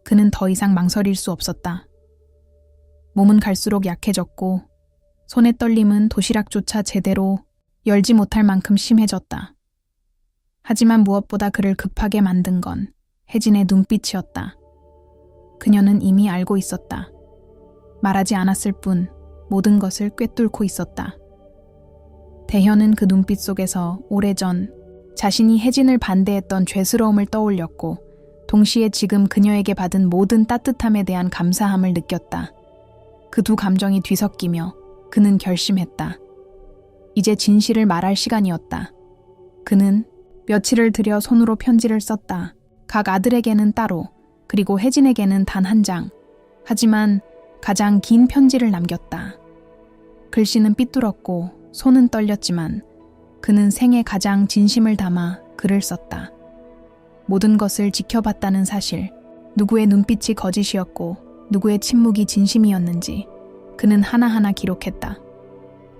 그는 더 이상 망설일 수 없었다. 몸은 갈수록 약해졌고 손의 떨림은 도시락조차 제대로 열지 못할 만큼 심해졌다. 하지만 무엇보다 그를 급하게 만든 건 혜진의 눈빛이었다. 그녀는 이미 알고 있었다. 말하지 않았을 뿐 모든 것을 꿰뚫고 있었다. 대현은 그 눈빛 속에서 오래전 자신이 혜진을 반대했던 죄스러움을 떠올렸고 동시에 지금 그녀에게 받은 모든 따뜻함에 대한 감사함을 느꼈다. 그 두 감정이 뒤섞이며 그는 결심했다. 이제 진실을 말할 시간이었다. 그는 며칠을 들여 손으로 편지를 썼다. 각 아들에게는 따로, 그리고 혜진에게는 단 한 장. 하지만 가장 긴 편지를 남겼다. 글씨는 삐뚤었고 손은 떨렸지만 그는 생에 가장 진심을 담아 글을 썼다. 모든 것을 지켜봤다는 사실, 누구의 눈빛이 거짓이었고 누구의 침묵이 진심이었는지 그는 하나하나 기록했다.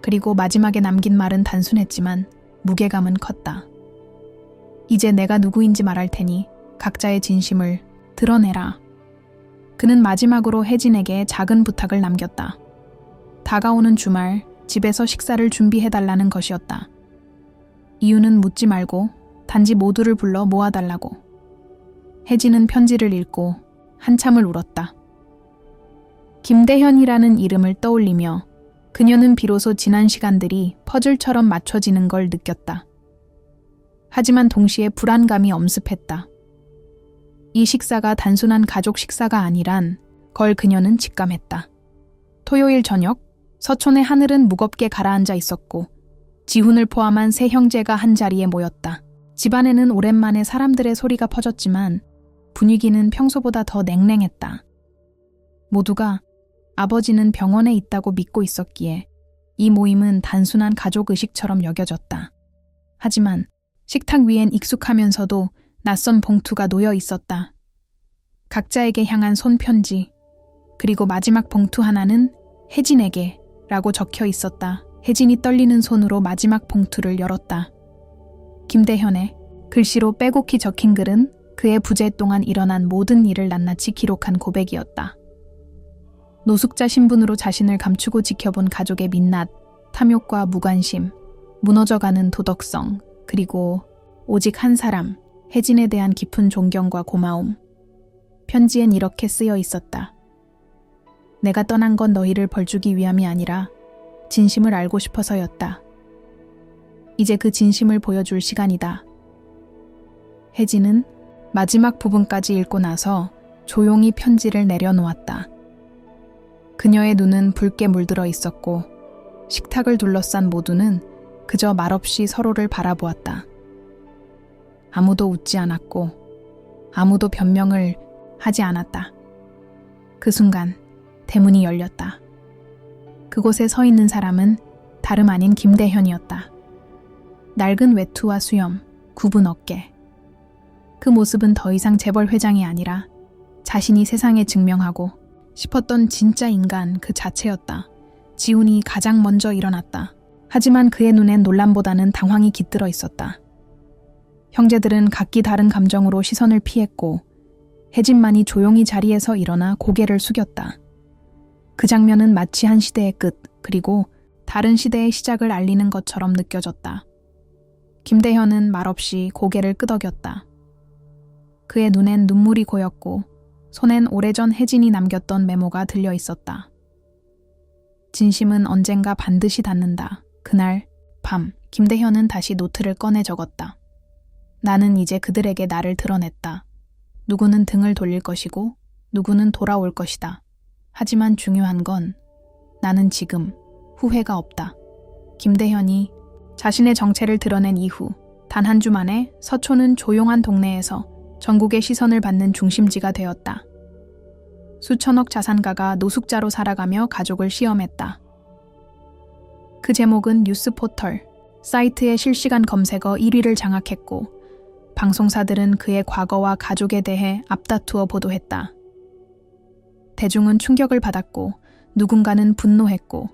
그리고 마지막에 남긴 말은 단순했지만 무게감은 컸다. 이제 내가 누구인지 말할 테니 각자의 진심을 드러내라. 그는 마지막으로 혜진에게 작은 부탁을 남겼다. 다가오는 주말 집에서 식사를 준비해달라는 것이었다. 이유는 묻지 말고 단지 모두를 불러 모아달라고. 혜진은 편지를 읽고 한참을 울었다. 김대현이라는 이름을 떠올리며 그녀는 비로소 지난 시간들이 퍼즐처럼 맞춰지는 걸 느꼈다. 하지만 동시에 불안감이 엄습했다. 이 식사가 단순한 가족 식사가 아니란 걸 그녀는 직감했다. 토요일 저녁, 서촌의 하늘은 무겁게 가라앉아 있었고 지훈을 포함한 세 형제가 한자리에 모였다. 집안에는 오랜만에 사람들의 소리가 퍼졌지만 분위기는 평소보다 더 냉랭했다. 모두가 아버지는 병원에 있다고 믿고 있었기에 이 모임은 단순한 가족 의식처럼 여겨졌다. 하지만 식탁 위엔 익숙하면서도 낯선 봉투가 놓여 있었다. 각자에게 향한 손편지, 그리고 마지막 봉투 하나는 혜진에게 라고 적혀 있었다. 혜진이 떨리는 손으로 마지막 봉투를 열었다. 김대현의 글씨로 빼곡히 적힌 글은 그의 부재 동안 일어난 모든 일을 낱낱이 기록한 고백이었다. 노숙자 신분으로 자신을 감추고 지켜본 가족의 민낯, 탐욕과 무관심, 무너져가는 도덕성, 그리고 오직 한 사람, 혜진에 대한 깊은 존경과 고마움. 편지엔 이렇게 쓰여 있었다. 내가 떠난 건 너희를 벌주기 위함이 아니라 진심을 알고 싶어서였다. 이제 그 진심을 보여줄 시간이다. 혜진은 마지막 부분까지 읽고 나서 조용히 편지를 내려놓았다. 그녀의 눈은 붉게 물들어 있었고 식탁을 둘러싼 모두는 그저 말없이 서로를 바라보았다. 아무도 웃지 않았고 아무도 변명을 하지 않았다. 그 순간 대문이 열렸다. 그곳에 서 있는 사람은 다름 아닌 김대현이었다. 낡은 외투와 수염, 굽은 어깨. 그 모습은 더 이상 재벌 회장이 아니라 자신이 세상에 증명하고 싶었던 진짜 인간 그 자체였다. 지훈이 가장 먼저 일어났다. 하지만 그의 눈엔 놀람보다는 당황이 깃들어 있었다. 형제들은 각기 다른 감정으로 시선을 피했고 혜진만이 조용히 자리에서 일어나 고개를 숙였다. 그 장면은 마치 한 시대의 끝, 그리고 다른 시대의 시작을 알리는 것처럼 느껴졌다. 김대현은 말없이 고개를 끄덕였다. 그의 눈엔 눈물이 고였고 손엔 오래전 혜진이 남겼던 메모가 들려 있었다. 진심은 언젠가 반드시 닿는다. 그날 밤 김대현은 다시 노트를 꺼내 적었다. 나는 이제 그들에게 나를 드러냈다. 누구는 등을 돌릴 것이고 누구는 돌아올 것이다. 하지만 중요한 건 나는 지금 후회가 없다. 김대현이 자신의 정체를 드러낸 이후 단 한 주 만에 서초는 조용한 동네에서 전국의 시선을 받는 중심지가 되었다. 수천억 자산가가 노숙자로 살아가며 가족을 시험했다. 그 제목은 뉴스포털, 사이트의 실시간 검색어 1위를 장악했고 방송사들은 그의 과거와 가족에 대해 앞다투어 보도했다. 대중은 충격을 받았고 누군가는 분노했고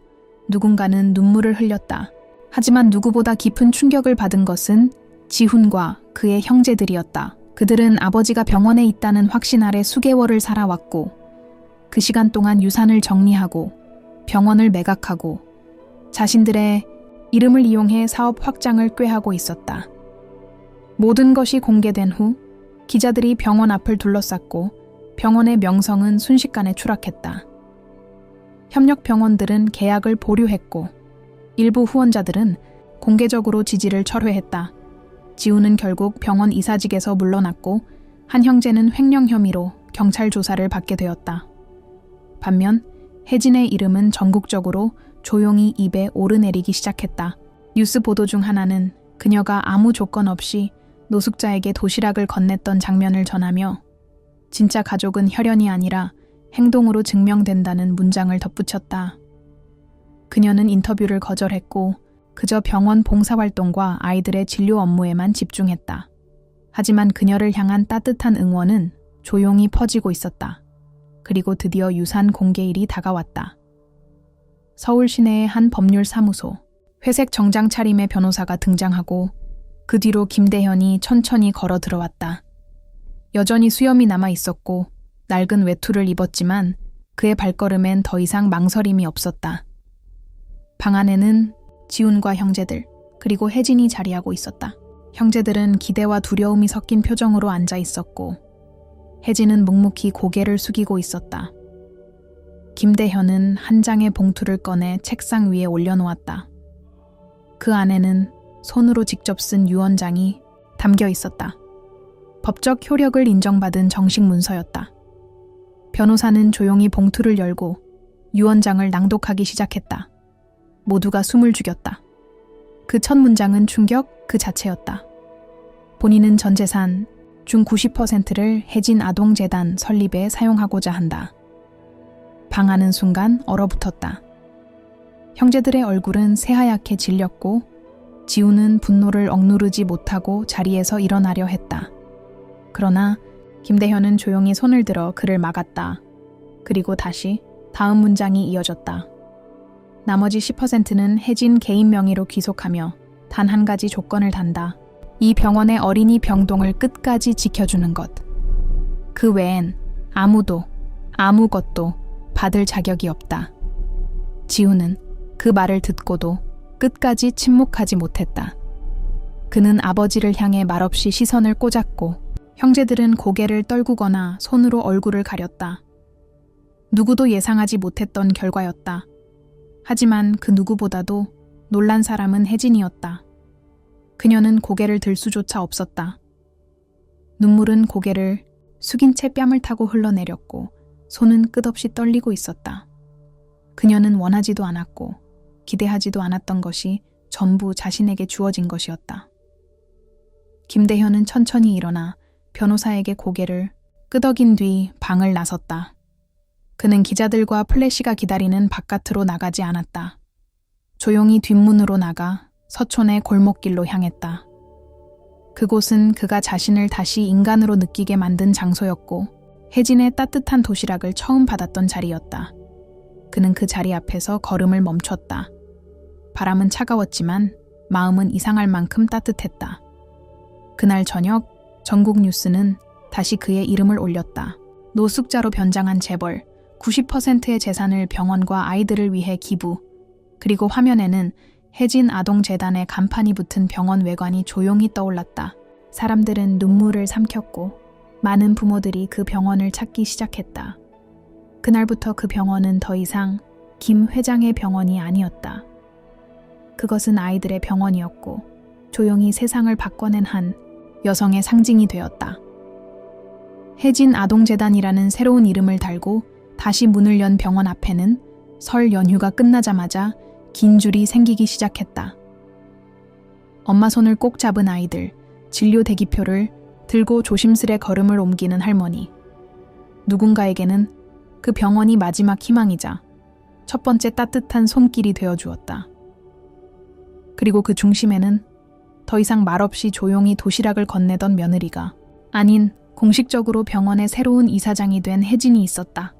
누군가는 눈물을 흘렸다. 하지만 누구보다 깊은 충격을 받은 것은 지훈과 그의 형제들이었다. 그들은 아버지가 병원에 있다는 확신 아래 수개월을 살아왔고 그 시간 동안 유산을 정리하고 병원을 매각하고 자신들의 이름을 이용해 사업 확장을 꾀하고 있었다. 모든 것이 공개된 후 기자들이 병원 앞을 둘러쌌고 병원의 명성은 순식간에 추락했다. 협력 병원들은 계약을 보류했고 일부 후원자들은 공개적으로 지지를 철회했다. 지훈은 결국 병원 이사직에서 물러났고 한 형제는 횡령 혐의로 경찰 조사를 받게 되었다. 반면 혜진의 이름은 전국적으로 조용히 입에 오르내리기 시작했다. 뉴스 보도 중 하나는 그녀가 아무 조건 없이 노숙자에게 도시락을 건넸던 장면을 전하며 진짜 가족은 혈연이 아니라 행동으로 증명된다는 문장을 덧붙였다. 그녀는 인터뷰를 거절했고 그저 병원 봉사활동과 아이들의 진료 업무에만 집중했다. 하지만 그녀를 향한 따뜻한 응원은 조용히 퍼지고 있었다. 그리고 드디어 유산 공개일이 다가왔다. 서울 시내의 한 법률사무소, 회색 정장 차림의 변호사가 등장하고 그 뒤로 김대현이 천천히 걸어 들어왔다. 여전히 수염이 남아 있었고 낡은 외투를 입었지만 그의 발걸음엔 더 이상 망설임이 없었다. 방 안에는 지훈과 형제들, 그리고 혜진이 자리하고 있었다. 형제들은 기대와 두려움이 섞인 표정으로 앉아 있었고 혜진은 묵묵히 고개를 숙이고 있었다. 김대현은 한 장의 봉투를 꺼내 책상 위에 올려놓았다. 그 안에는 손으로 직접 쓴 유언장이 담겨 있었다. 법적 효력을 인정받은 정식 문서였다. 변호사는 조용히 봉투를 열고 유언장을 낭독하기 시작했다. 모두가 숨을 죽였다. 그 첫 문장은 충격 그 자체였다. 본인은 전 재산 중 90%를 혜진 아동재단 설립에 사용하고자 한다. 방하는 순간 얼어붙었다. 형제들의 얼굴은 새하얗게 질렸고 지훈은 분노를 억누르지 못하고 자리에서 일어나려 했다. 그러나 김대현은 조용히 손을 들어 그를 막았다. 그리고 다시 다음 문장이 이어졌다. 나머지 10%는 혜진 개인 명의로 귀속하며 단 한 가지 조건을 단다. 이 병원의 어린이 병동을 끝까지 지켜주는 것. 그 외엔 아무도, 아무것도 받을 자격이 없다. 지훈은 그 말을 듣고도 끝까지 침묵하지 못했다. 그는 아버지를 향해 말없이 시선을 꽂았고 형제들은 고개를 떨구거나 손으로 얼굴을 가렸다. 누구도 예상하지 못했던 결과였다. 하지만 그 누구보다도 놀란 사람은 혜진이었다. 그녀는 고개를 들 수조차 없었다. 눈물은 고개를 숙인 채 뺨을 타고 흘러내렸고 손은 끝없이 떨리고 있었다. 그녀는 원하지도 않았고 기대하지도 않았던 것이 전부 자신에게 주어진 것이었다. 김대현은 천천히 일어나 변호사에게 고개를 끄덕인 뒤 방을 나섰다. 그는 기자들과 플래시가 기다리는 바깥으로 나가지 않았다. 조용히 뒷문으로 나가 서촌의 골목길로 향했다. 그곳은 그가 자신을 다시 인간으로 느끼게 만든 장소였고 혜진의 따뜻한 도시락을 처음 받았던 자리였다. 그는 그 자리 앞에서 걸음을 멈췄다. 바람은 차가웠지만 마음은 이상할 만큼 따뜻했다. 그날 저녁 전국 뉴스는 다시 그의 이름을 올렸다. 노숙자로 변장한 재벌, 90%의 재산을 병원과 아이들을 위해 기부, 그리고 화면에는 혜진 아동재단의 간판이 붙은 병원 외관이 조용히 떠올랐다. 사람들은 눈물을 삼켰고 많은 부모들이 그 병원을 찾기 시작했다. 그날부터 그 병원은 더 이상 김 회장의 병원이 아니었다. 그것은 아이들의 병원이었고 조용히 세상을 바꿔낸 한 여성의 상징이 되었다. 혜진 아동재단이라는 새로운 이름을 달고 다시 문을 연 병원 앞에는 설 연휴가 끝나자마자 긴 줄이 생기기 시작했다. 엄마 손을 꼭 잡은 아이들, 진료 대기표를 들고 조심스레 걸음을 옮기는 할머니. 누군가에게는 그 병원이 마지막 희망이자 첫 번째 따뜻한 손길이 되어주었다. 그리고 그 중심에는 더 이상 말없이 조용히 도시락을 건네던 며느리가 아닌 공식적으로 병원의 새로운 이사장이 된 혜진이 있었다.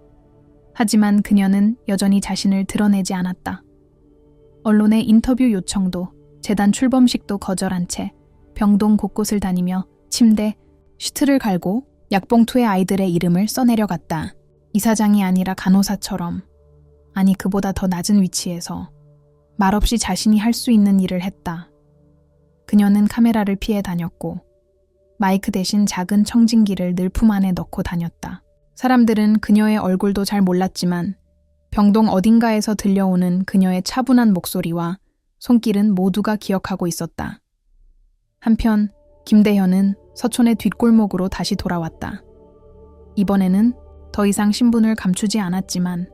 하지만 그녀는 여전히 자신을 드러내지 않았다. 언론의 인터뷰 요청도 재단 출범식도 거절한 채 병동 곳곳을 다니며 침대, 시트를 갈고 약봉투에 아이들의 이름을 써내려갔다. 이사장이 아니라 간호사처럼, 아니 그보다 더 낮은 위치에서 말없이 자신이 할 수 있는 일을 했다. 그녀는 카메라를 피해 다녔고 마이크 대신 작은 청진기를 늘 품 안에 넣고 다녔다. 사람들은 그녀의 얼굴도 잘 몰랐지만 병동 어딘가에서 들려오는 그녀의 차분한 목소리와 손길은 모두가 기억하고 있었다. 한편 김대현은 서촌의 뒷골목으로 다시 돌아왔다. 이번에는 더 이상 신분을 감추지 않았지만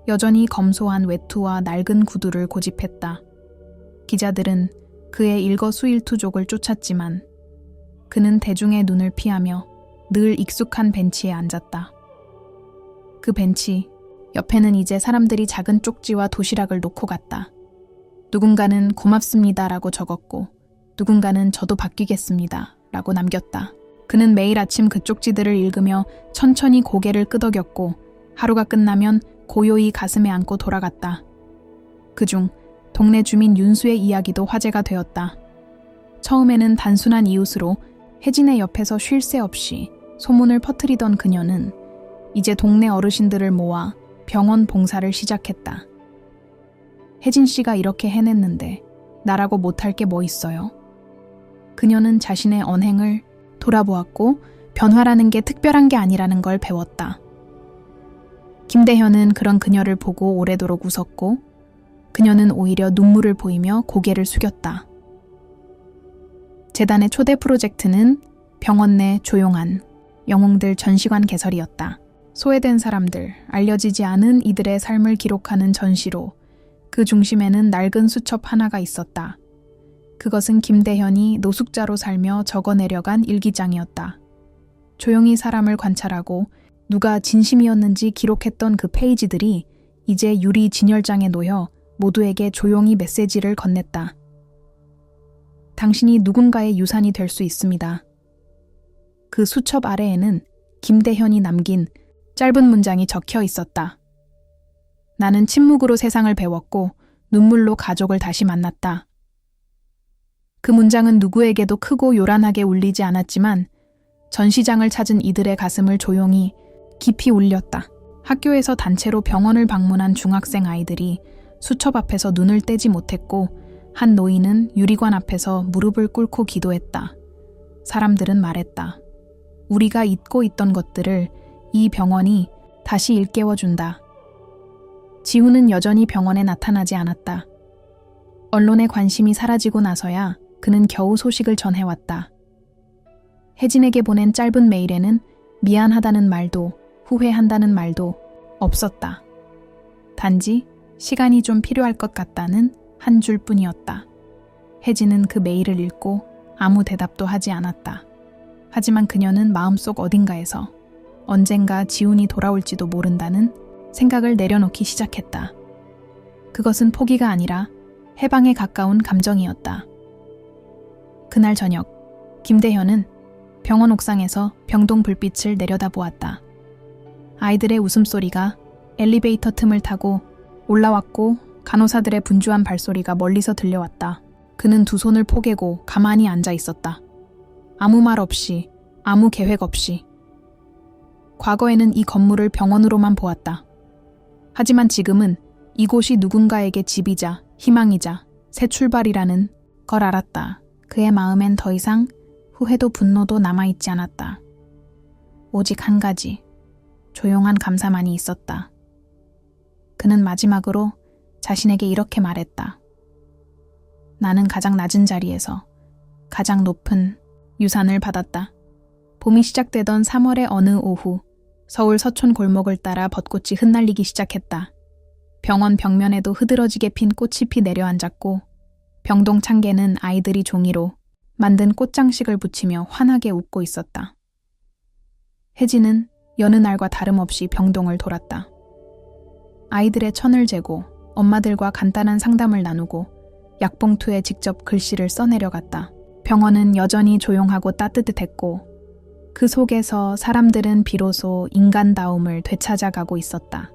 여전히 검소한 외투와 낡은 구두를 고집했다. 기자들은 그의 일거수일투족을 쫓았지만 그는 대중의 눈을 피하며 늘 익숙한 벤치에 앉았다. 그 벤치 옆에는 이제 사람들이 작은 쪽지와 도시락을 놓고 갔다. 누군가는 고맙습니다라고 적었고 누군가는 저도 바뀌겠습니다 라고 남겼다. 그는 매일 아침 그 쪽지들을 읽으며 천천히 고개를 끄덕였고 하루가 끝나면 고요히 가슴에 안고 돌아갔다. 그중 동네 주민 윤수의 이야기도 화제가 되었다. 처음에는 단순한 이웃으로 혜진의 옆에서 쉴 새 없이 소문을 퍼뜨리던 그녀는 이제 동네 어르신들을 모아 병원 봉사를 시작했다. 혜진 씨가 이렇게 해냈는데 나라고 못할 게 뭐 있어요? 그녀는 자신의 언행을 돌아보았고 변화라는 게 특별한 게 아니라는 걸 배웠다. 김대현은 그런 그녀를 보고 오래도록 웃었고 그녀는 오히려 눈물을 보이며 고개를 숙였다. 재단의 초대 프로젝트는 병원 내 조용한 영웅들 전시관 개설이었다. 소외된 사람들, 알려지지 않은 이들의 삶을 기록하는 전시로 그 중심에는 낡은 수첩 하나가 있었다. 그것은 김대현이 노숙자로 살며 적어내려간 일기장이었다. 조용히 사람을 관찰하고 누가 진심이었는지 기록했던 그 페이지들이 이제 유리 진열장에 놓여 모두에게 조용히 메시지를 건넸다. 당신이 누군가의 유산이 될 수 있습니다. 그 수첩 아래에는 김대현이 남긴 짧은 문장이 적혀 있었다. 나는 침묵으로 세상을 배웠고 눈물로 가족을 다시 만났다. 그 문장은 누구에게도 크고 요란하게 울리지 않았지만 전시장을 찾은 이들의 가슴을 조용히 깊이 울렸다. 학교에서 단체로 병원을 방문한 중학생 아이들이 수첩 앞에서 눈을 떼지 못했고 한 노인은 유리관 앞에서 무릎을 꿇고 기도했다. 사람들은 말했다. 우리가 잊고 있던 것들을 이 병원이 다시 일깨워준다. 지우는 여전히 병원에 나타나지 않았다. 언론의 관심이 사라지고 나서야 그는 겨우 소식을 전해왔다. 혜진에게 보낸 짧은 메일에는 미안하다는 말도 후회한다는 말도 없었다. 단지 시간이 좀 필요할 것 같다는 한 줄뿐이었다. 혜진은 그 메일을 읽고 아무 대답도 하지 않았다. 하지만 그녀는 마음속 어딘가에서 언젠가 지훈이 돌아올지도 모른다는 생각을 내려놓기 시작했다. 그것은 포기가 아니라 해방에 가까운 감정이었다. 그날 저녁, 김대현은 병원 옥상에서 병동 불빛을 내려다보았다. 아이들의 웃음소리가 엘리베이터 틈을 타고 올라왔고 간호사들의 분주한 발소리가 멀리서 들려왔다. 그는 두 손을 포개고 가만히 앉아 있었다. 아무 말 없이, 아무 계획 없이. 과거에는 이 건물을 병원으로만 보았다. 하지만 지금은 이곳이 누군가에게 집이자 희망이자 새 출발이라는 걸 알았다. 그의 마음엔 더 이상 후회도 분노도 남아있지 않았다. 오직 한 가지, 조용한 감사만이 있었다. 그는 마지막으로 자신에게 이렇게 말했다. 나는 가장 낮은 자리에서 가장 높은 유산을 받았다. 봄이 시작되던 3월의 어느 오후, 서울 서촌 골목을 따라 벚꽃이 흩날리기 시작했다. 병원 벽면에도 흐드러지게 핀 꽃이 피 내려앉았고 병동 창계는 아이들이 종이로 만든 꽃장식을 붙이며 환하게 웃고 있었다. 혜진은 여느 날과 다름없이 병동을 돌았다. 아이들의 천을 재고 엄마들과 간단한 상담을 나누고 약봉투에 직접 글씨를 써내려갔다. 병원은 여전히 조용하고 따뜻했고 그 속에서 사람들은 비로소 인간다움을 되찾아가고 있었다.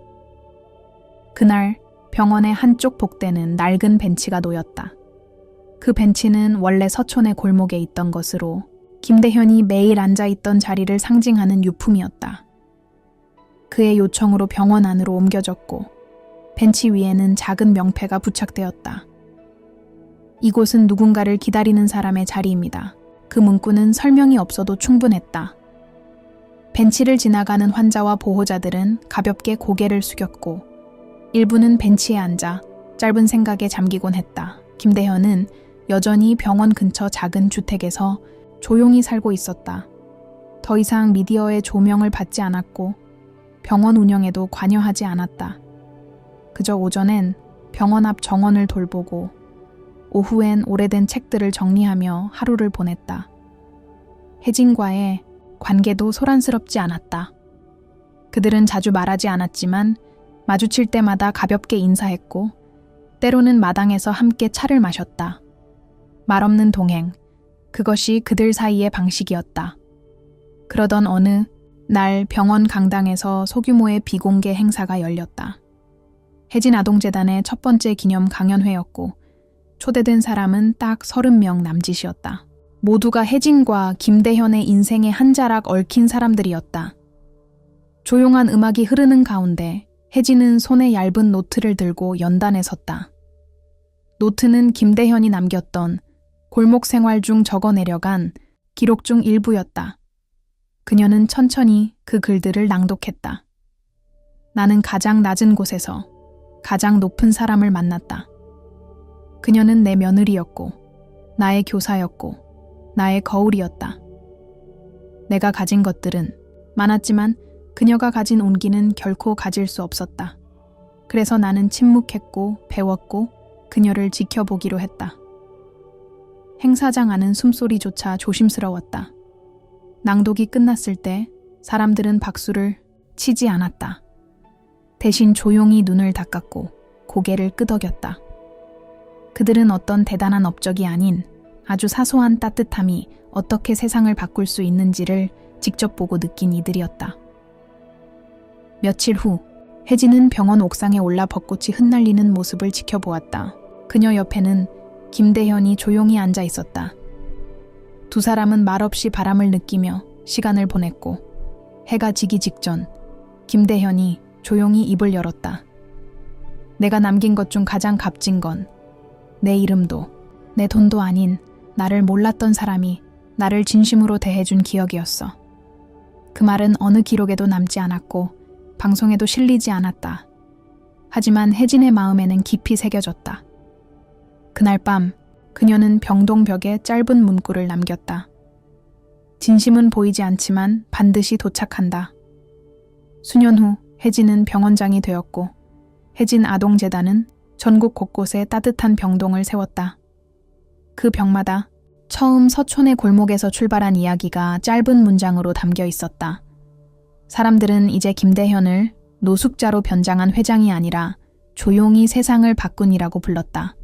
그날 병원의 한쪽 복대는 낡은 벤치가 놓였다. 그 벤치는 원래 서촌의 골목에 있던 것으로 김대현이 매일 앉아있던 자리를 상징하는 유품이었다. 그의 요청으로 병원 안으로 옮겨졌고 벤치 위에는 작은 명패가 부착되었다. 이곳은 누군가를 기다리는 사람의 자리입니다. 그 문구는 설명이 없어도 충분했다. 벤치를 지나가는 환자와 보호자들은 가볍게 고개를 숙였고 일부는 벤치에 앉아 짧은 생각에 잠기곤 했다. 김대현은 여전히 병원 근처 작은 주택에서 조용히 살고 있었다. 더 이상 미디어의 조명을 받지 않았고 병원 운영에도 관여하지 않았다. 그저 오전엔 병원 앞 정원을 돌보고 오후엔 오래된 책들을 정리하며 하루를 보냈다. 혜진과의 관계도 소란스럽지 않았다. 그들은 자주 말하지 않았지만 마주칠 때마다 가볍게 인사했고 때로는 마당에서 함께 차를 마셨다. 말없는 동행, 그것이 그들 사이의 방식이었다. 그러던 어느 날 병원 강당에서 소규모의 비공개 행사가 열렸다. 혜진 아동재단의 첫 번째 기념 강연회였고 초대된 사람은 딱 30명 남짓이었다. 모두가 혜진과 김대현의 인생에 한 자락 얽힌 사람들이었다. 조용한 음악이 흐르는 가운데 혜진은 손에 얇은 노트를 들고 연단에 섰다. 노트는 김대현이 남겼던 골목 생활 중 적어 내려간 기록 중 일부였다. 그녀는 천천히 그 글들을 낭독했다. 나는 가장 낮은 곳에서 가장 높은 사람을 만났다. 그녀는 내 며느리였고, 나의 교사였고, 나의 거울이었다. 내가 가진 것들은 많았지만 그녀가 가진 온기는 결코 가질 수 없었다. 그래서 나는 침묵했고 배웠고 그녀를 지켜보기로 했다. 행사장 안은 숨소리조차 조심스러웠다. 낭독이 끝났을 때 사람들은 박수를 치지 않았다. 대신 조용히 눈을 닦았고 고개를 끄덕였다. 그들은 어떤 대단한 업적이 아닌 아주 사소한 따뜻함이 어떻게 세상을 바꿀 수 있는지를 직접 보고 느낀 이들이었다. 며칠 후 혜진은 병원 옥상에 올라 벚꽃이 흩날리는 모습을 지켜보았다. 그녀 옆에는 김대현이 조용히 앉아 있었다. 두 사람은 말없이 바람을 느끼며 시간을 보냈고 해가 지기 직전 김대현이 조용히 입을 열었다. 내가 남긴 것 중 가장 값진 건 내 이름도 내 돈도 아닌 나를 몰랐던 사람이 나를 진심으로 대해준 기억이었어. 그 말은 어느 기록에도 남지 않았고 방송에도 실리지 않았다. 하지만 혜진의 마음에는 깊이 새겨졌다. 그날 밤 그녀는 병동 벽에 짧은 문구를 남겼다. 진심은 보이지 않지만 반드시 도착한다. 수년 후 혜진은 병원장이 되었고 혜진 아동재단은 전국 곳곳에 따뜻한 병동을 세웠다. 그 벽마다 처음 서촌의 골목에서 출발한 이야기가 짧은 문장으로 담겨 있었다. 사람들은 이제 김대현을 노숙자로 변장한 회장이 아니라 조용히 세상을 바꾼이라고 불렀다.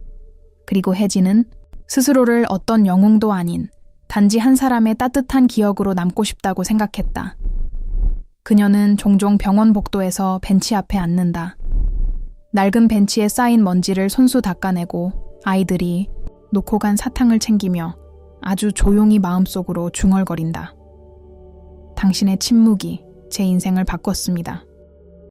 그리고 혜진은 스스로를 어떤 영웅도 아닌 단지 한 사람의 따뜻한 기억으로 남고 싶다고 생각했다. 그녀는 종종 병원 복도에서 벤치 앞에 앉는다. 낡은 벤치에 쌓인 먼지를 손수 닦아내고 아이들이 놓고 간 사탕을 챙기며 아주 조용히 마음속으로 중얼거린다. 당신의 침묵이 제 인생을 바꿨습니다.